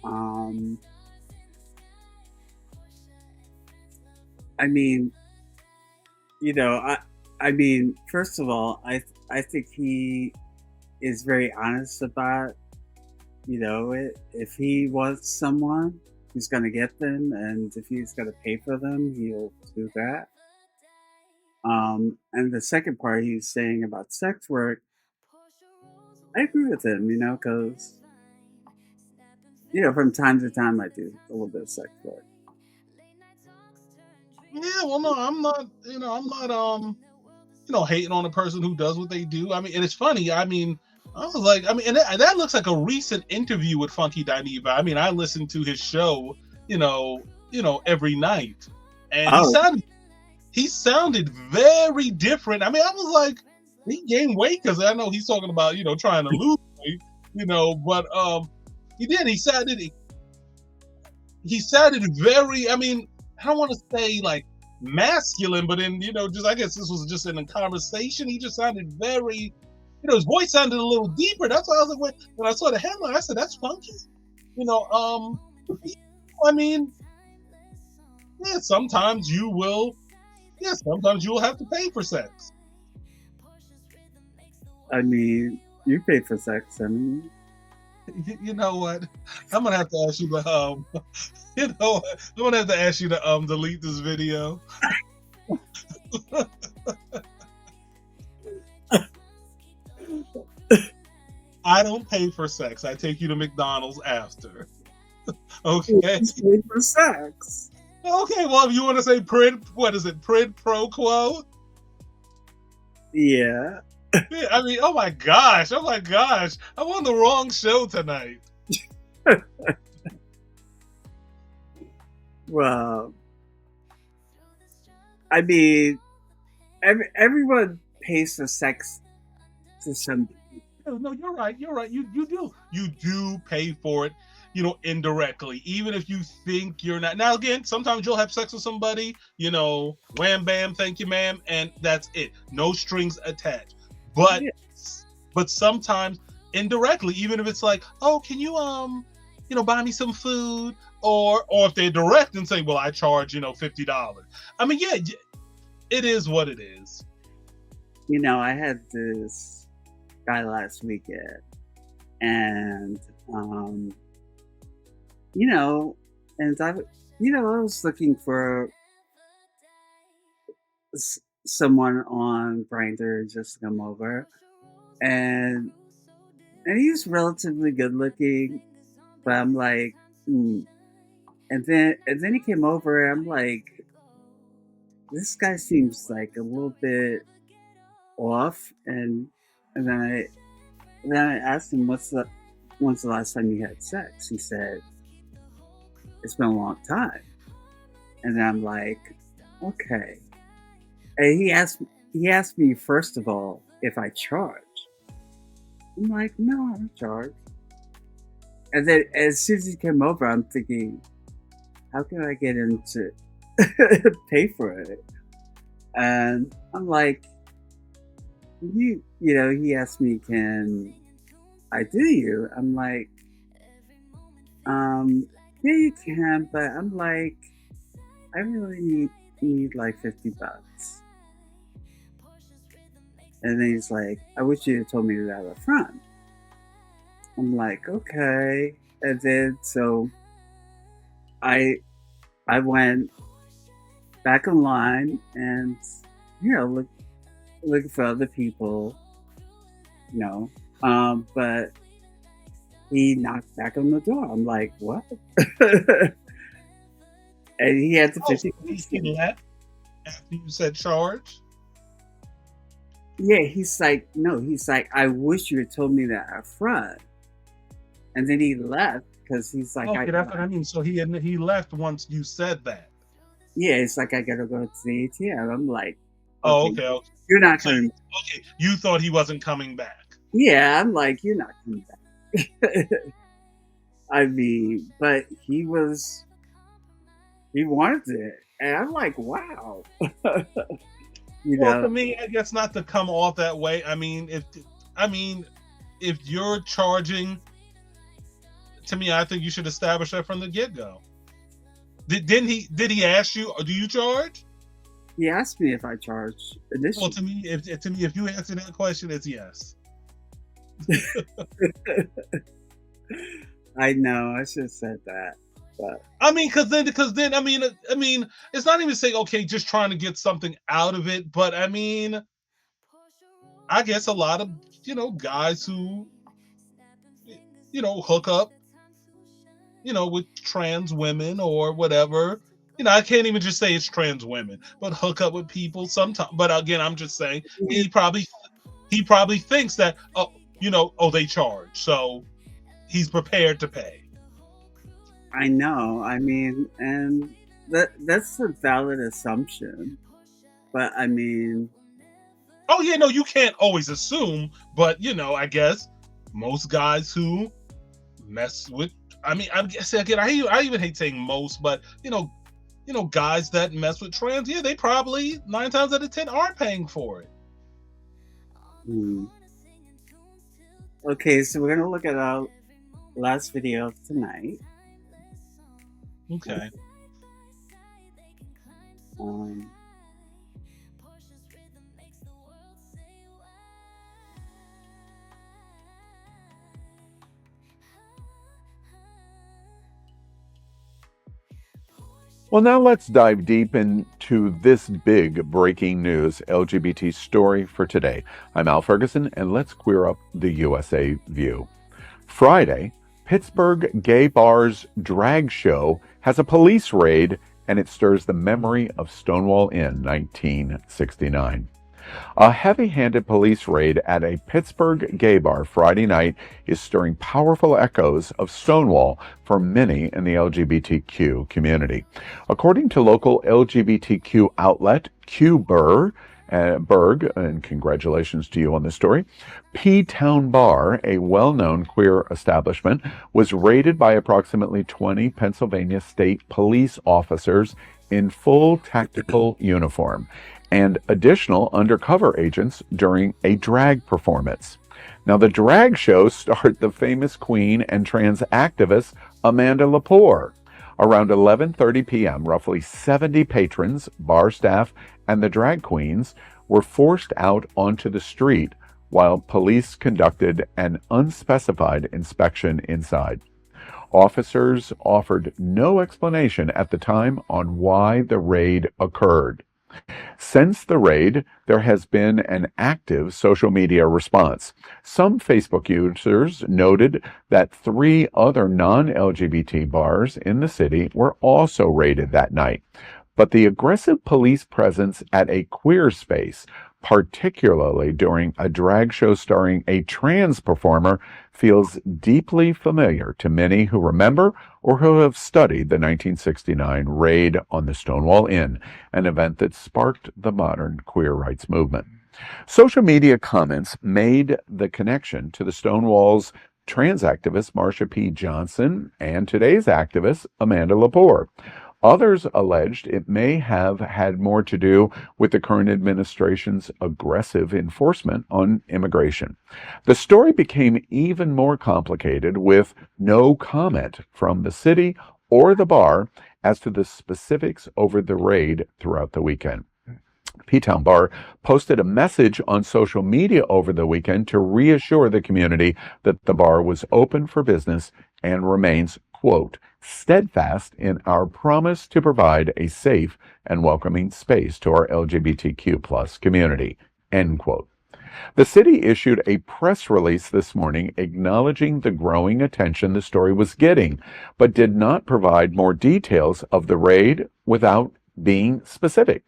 I mean, you know, I mean, first of all, I think he is very honest about, you know, if he wants someone, he's gonna get them, and if he's gonna pay for them, he'll do that. And the second part he's saying about sex work, I agree with him, you know, because, you know, from time to time I do a little bit of sex work. Yeah, well, no, I'm not, you know, hating on a person who does what they do. I mean, and it's funny. I mean, I was like, I mean, and that looks like a recent interview with Funky Dineva. I mean, I listened to his show, you know, every night, and he sounded very different. I mean, I was like, he gained weight because I know he's talking about, you know, trying to lose weight, you know, but he did. He sounded very. I mean, I don't want to say like masculine, but in, you know, just, I guess this was just in a conversation. He just sounded very, you know, his voice sounded a little deeper. That's why I was like, when I saw the headline, I said, that's funky. You know, I mean, yeah, sometimes you will have to pay for sex. I mean, you pay for sex. I mean, you know what? I'm gonna have to ask you to you know, I'm gonna have to ask you to delete this video. I don't pay for sex. I take you to McDonald's after. Okay. Pay for sex. Okay, well, if you want to say what is it, prid pro quo? Yeah. I mean, oh my gosh, I'm on the wrong show tonight. Well, I mean, everyone pays for sex to some. No, you're right. You do pay for it, you know, indirectly, even if you think you're not. Now, again, sometimes you'll have sex with somebody, you know, wham, bam, thank you, ma'am, and that's it. No strings attached. But sometimes indirectly, even if it's like, oh, can you, you know, buy me some food? Or if they're direct and say, well, I charge, you know, $50. I mean, yeah, it is what it is. You know, I had this guy last weekend, and you know, and I was looking for someone on Grindr just to come over, and he's relatively good looking, but I'm like, and then he came over, and I'm like, this guy seems like a little bit off, and then I asked him, when's the last time you had sex? He said, it's been a long time. And then I'm like, okay. And he asked me, first of all, if I charge. I'm like, no, I don't charge. And then as soon as he came over, I'm thinking, how can I get him to pay for it? And I'm like, you know, he asked me, can I do you? I'm like, yeah, you can, but I'm like, I really need like $50. And then he's like, I wish you had told me that up front. I'm like, okay. And then so I went back online and, you know, looking for other people, you know, but he knocked back on the door. I'm like, what? And he had the 50. after you said charge? Yeah, he's like, no, he's like, I wish you had told me that up front. And then he left because he's like, Okay, that's what I mean. So he left once you said that. yeah, it's like, I gotta go to the ATM. I'm like, Oh, okay. you're not coming. Okay, you thought he wasn't coming back. Yeah, I'm like, you're not coming back. I mean, but he wanted it. And I'm like, wow. Well, to me, I guess not to come off that way. I mean, if you're charging, to me, I think you should establish that from the get-go. Did he ask you, do you charge? He asked me if I charge initially. Well, to me, if you answer that question, it's yes. I know, I should have said that. But I mean, because then, I mean, it's not even saying, okay, just trying to get something out of it, but I mean, I guess a lot of, guys who, hook up, with trans women or whatever, I can't even just say it's trans women, but hook up with people sometimes. But again, I'm just saying he probably thinks that, they charge, so he's prepared to pay. I know. I mean, and that's a valid assumption. But I mean, oh yeah, no, you can't always assume. But I guess most guys who mess with, I mean, I guess again, I even hate saying most, but guys that mess with trans, yeah, they probably 9 times out of 10 are paying for it. Okay, so we're gonna look at our last video of tonight. Okay. Well, now let's dive deep into this big breaking news LGBT story for today. I'm Al Ferguson, and let's queer up the USA view. Friday, Pittsburgh gay bar's drag show has a police raid, and it stirs the memory of Stonewall Inn 1969. A heavy-handed police raid at a Pittsburgh gay bar Friday night is stirring powerful echoes of Stonewall for many in the LGBTQ community. According to local LGBTQ outlet PITTSBURG, and congratulations to you on this story, P-Town Bar, a well-known queer establishment, was raided by approximately 20 Pennsylvania State police officers in full tactical uniform and additional undercover agents during a drag performance. Now, the drag show starred the famous queen and trans activist Amanda Lepore. Around 11:30 p.m., roughly 70 patrons, bar staff, and the drag queens were forced out onto the street while police conducted an unspecified inspection inside. Officers offered no explanation at the time on why the raid occurred. Since the raid, there has been an active social media response. Some Facebook users noted that 3 other non-LGBT bars in the city were also raided that night. But the aggressive police presence at a queer space, particularly during a drag show starring a trans performer, feels deeply familiar to many who remember or who have studied the 1969 raid on the Stonewall Inn, an event that sparked the modern queer rights movement. Social media comments made the connection to the Stonewall's trans activist Marsha P. Johnson and today's activist Amanda Lepore. Others alleged it may have had more to do with the current administration's aggressive enforcement on immigration. The story became even more complicated with no comment from the city or the bar as to the specifics over the raid throughout the weekend. P-Town Bar posted a message on social media over the weekend to reassure the community that the bar was open for business and remains, quote, steadfast in our promise to provide a safe and welcoming space to our LGBTQ plus community, end quote. The city issued a press release this morning acknowledging the growing attention the story was getting, but did not provide more details of the raid without being specific.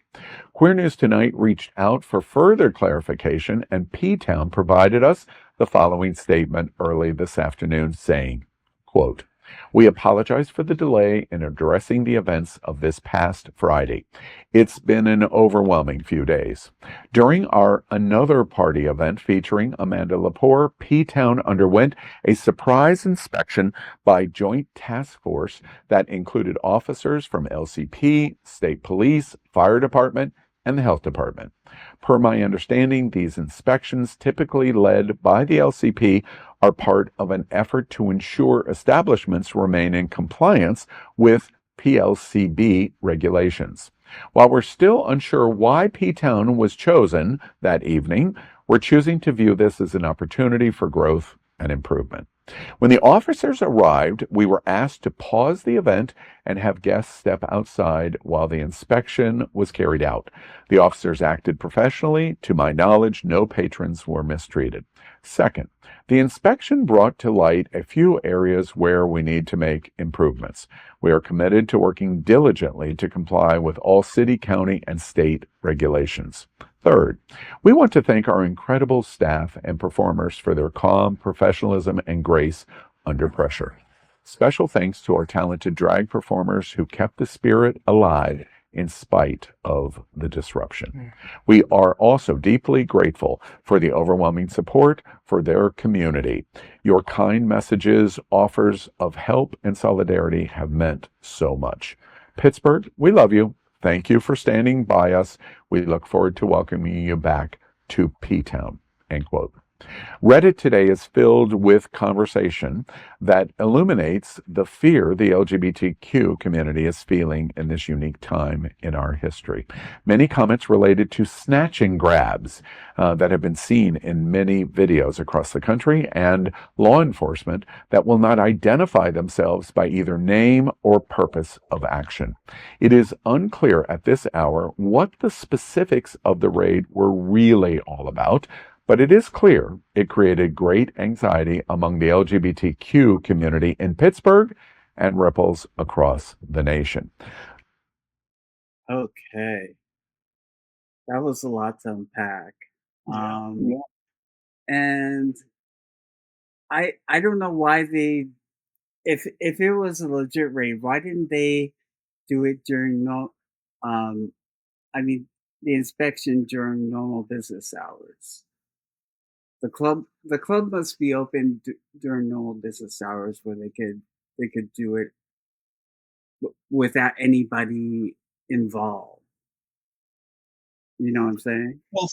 Queer News Tonight reached out for further clarification, and P-Town provided us the following statement early this afternoon saying, quote, "We apologize for the delay in addressing the events of this past Friday. It's been an overwhelming few days. During our Another Party event featuring Amanda Lepore, P-Town underwent a surprise inspection by Joint Task Force that included officers from LCP, State Police, Fire Department, and the Health Department. Per my understanding, these inspections, typically led by the LCP, are part of an effort to ensure establishments remain in compliance with PLCB regulations. While we're still unsure why P-Town was chosen that evening, we're choosing to view this as an opportunity for growth and improvement. When the officers arrived, we were asked to pause the event and have guests step outside while the inspection was carried out. The officers acted professionally. To my knowledge, no patrons were mistreated. Second, the inspection brought to light a few areas where we need to make improvements. We are committed to working diligently to comply with all city, county, and state regulations. Third, we want to thank our incredible staff and performers for their calm professionalism and grace under pressure. Special thanks to our talented drag performers who kept the spirit alive in spite of the disruption. We are also deeply grateful for the overwhelming support for their community. Your kind messages, offers of help, and solidarity have meant so much. Pittsburgh, we love you. Thank you for standing by us. We look forward to welcoming you back to P-Town." End quote. Reddit today is filled with conversation that illuminates the fear the LGBTQ community is feeling in this unique time in our history. Many comments related to snatch and grabs that have been seen in many videos across the country, and law enforcement that will not identify themselves by either name or purpose of action. It is unclear at this hour what the specifics of the raid were really all about, but it is clear it created great anxiety among the LGBTQ community in Pittsburgh and ripples across the nation. Okay. That was a lot to unpack. And I don't know why they, if it was a legit raid, why didn't they do it during the inspection during normal business hours? The club must be open during normal business hours where they could do it without anybody involved. You know what I'm saying? Well,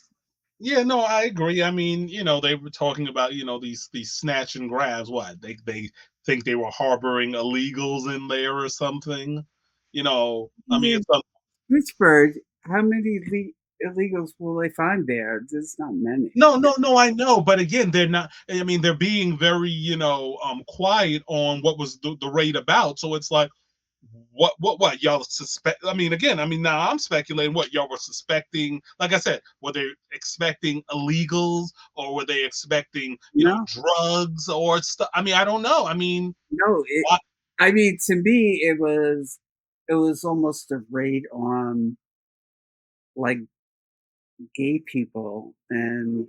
yeah, no, I agree. I mean, they were talking about, these snatch and grabs. What they think they were harboring illegals in there or something. I mean, it's Pittsburgh. How many illegals will they find there? There's not many. No, I know, but again, they're not. I mean, they're being very, quiet on what was the raid about. So it's like, what y'all suspect? I mean, again, now I'm speculating what y'all were suspecting. Like I said, were they expecting illegals, or were they expecting, drugs or stuff? I mean, I don't know. I mean, no. To me, it was almost a raid on like gay people and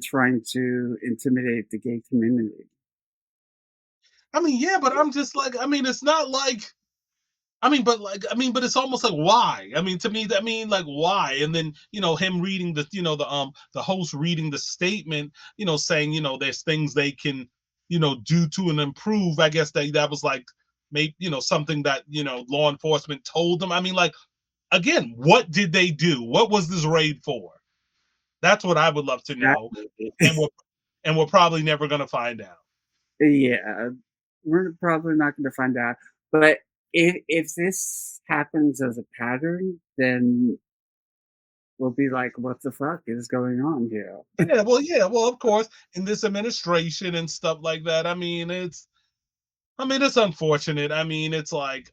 trying to intimidate the gay community. I mean, yeah, but I'm just like, it's not like, but it's almost like, why? I mean, to me, like, why? And then, him reading the host reading the statement, saying, there's things they can, do to and improve. I guess that was like, maybe, something that, law enforcement told them. I mean, like, again, what did they do? What was this raid for? That's what I would love to know. And we're probably never going to find out. Yeah, we're probably not going to find out. But if this happens as a pattern, then we'll be like, what the fuck is going on here? Well, of course, in this administration and stuff like that. It's unfortunate. It's like,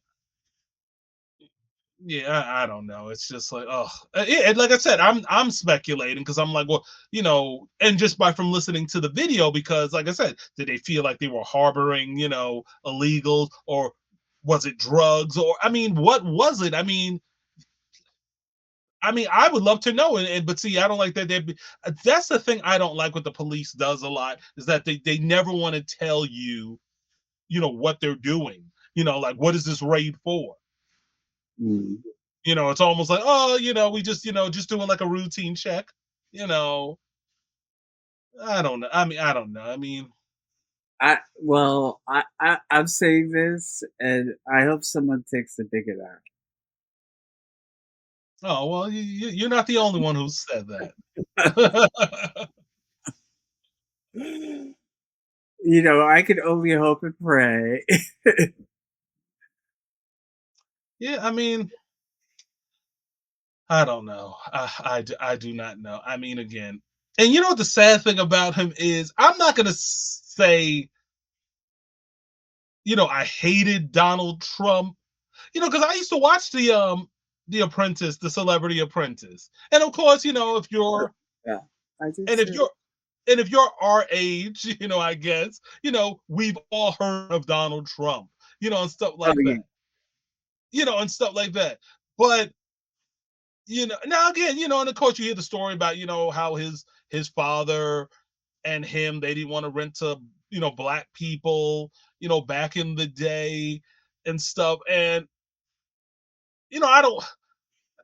yeah, I don't know. It's just like, oh, and like I said, I'm speculating because I'm like, well, and just from listening to the video, because like I said, did they feel like they were harboring, illegals, or was it drugs, or what was it? I mean, I would love to know, but see, I don't like that. That's the thing I don't like what the police does a lot, is that they never want to tell you, what they're doing. Like, what is this raid for? Mm. It's almost like, oh, we just doing like a routine check. I don't know. I don't know. I mean, I'm saying this, and I hope someone takes the big of that. oh well, you're not the only one who said that. I can only hope and pray. Yeah, I mean, I don't know. I do not know. I mean, again, and you know what the sad thing about him is? I'm not gonna say, I hated Donald Trump, because I used to watch the Apprentice, the Celebrity Apprentice, and of course, if you're Yeah, I did and if too. you're our age, I guess, we've all heard of Donald Trump, and stuff like yeah. that, and stuff like that. But now again, and of course you hear the story about, how his father and him, they didn't want to rent to, black people, back in the day and stuff. And,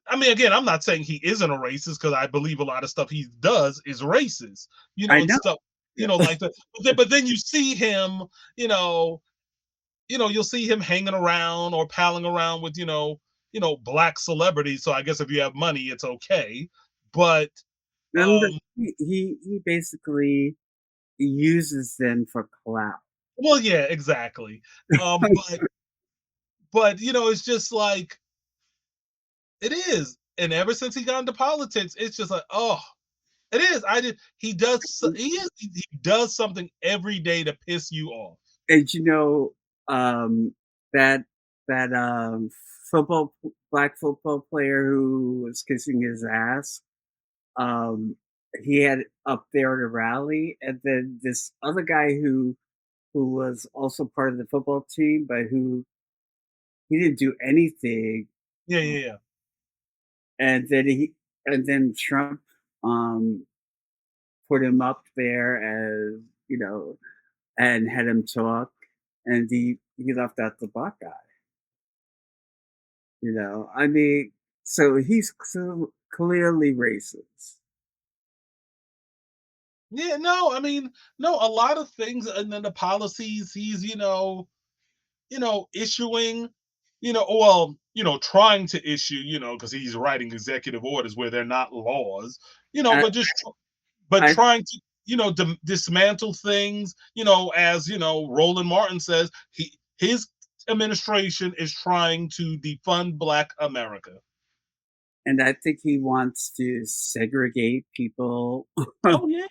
I mean, again, I'm not saying he isn't a racist, because I believe a lot of stuff he does is racist, I and know. stuff, like that. But then you see him, you'll see him hanging around or palling around with, black celebrities. So I guess if you have money, it's okay. But Remember, he basically uses them for clout. well, yeah, exactly. But it's just like, it is. And ever since he got into politics, it's just like, oh, it is. He does something every day to piss you off. And that black football player who was kissing his ass, he had up there at a rally, and then this other guy who was also part of the football team, but who he didn't do anything. Yeah. And then Trump put him up there as, and had him talk, and he left out the black guy. I mean, so he's so clearly racist. Yeah, no, I mean, no, a lot of things, and then the policies he's, issuing, trying to issue, because he's writing executive orders where they're not laws, but trying to, dismantle things, as, Roland Martin says, his administration is trying to defund Black America. And I think he wants to segregate people. Oh, yeah.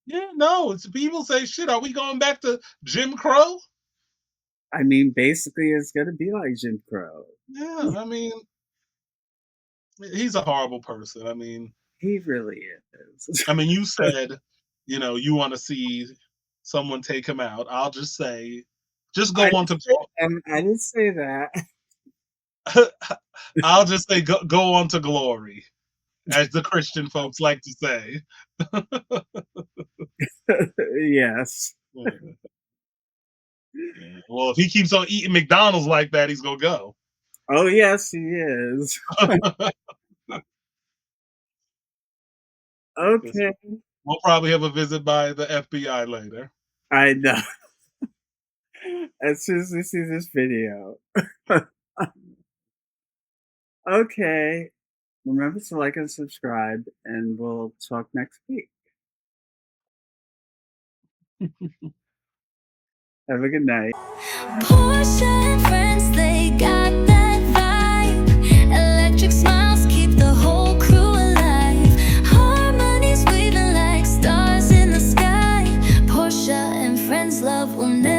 Yeah, no, it's people say, shit, are we going back to Jim Crow? I mean, basically, it's going to be like Jim Crow. Yeah, I mean, he's a horrible person. I mean, he really is. I mean, you said, you want to see someone take him out. I'll just say, just go on to. I didn't say that. I'll just say, go on to glory, as the Christian folks like to say. Yes. Yeah. Well, if he keeps on eating McDonald's like that, he's gonna go. Oh yes, he is. Okay. We'll probably have a visit by the FBI later. I know. As soon as we see this video. Okay. Remember to like and subscribe, and we'll talk next week. Have a good night. Porsha Friends, they got that vibe. Electric smiles keep the whole crew alive. Harmonies weaving like stars in the sky. Porsha and Friends, love will never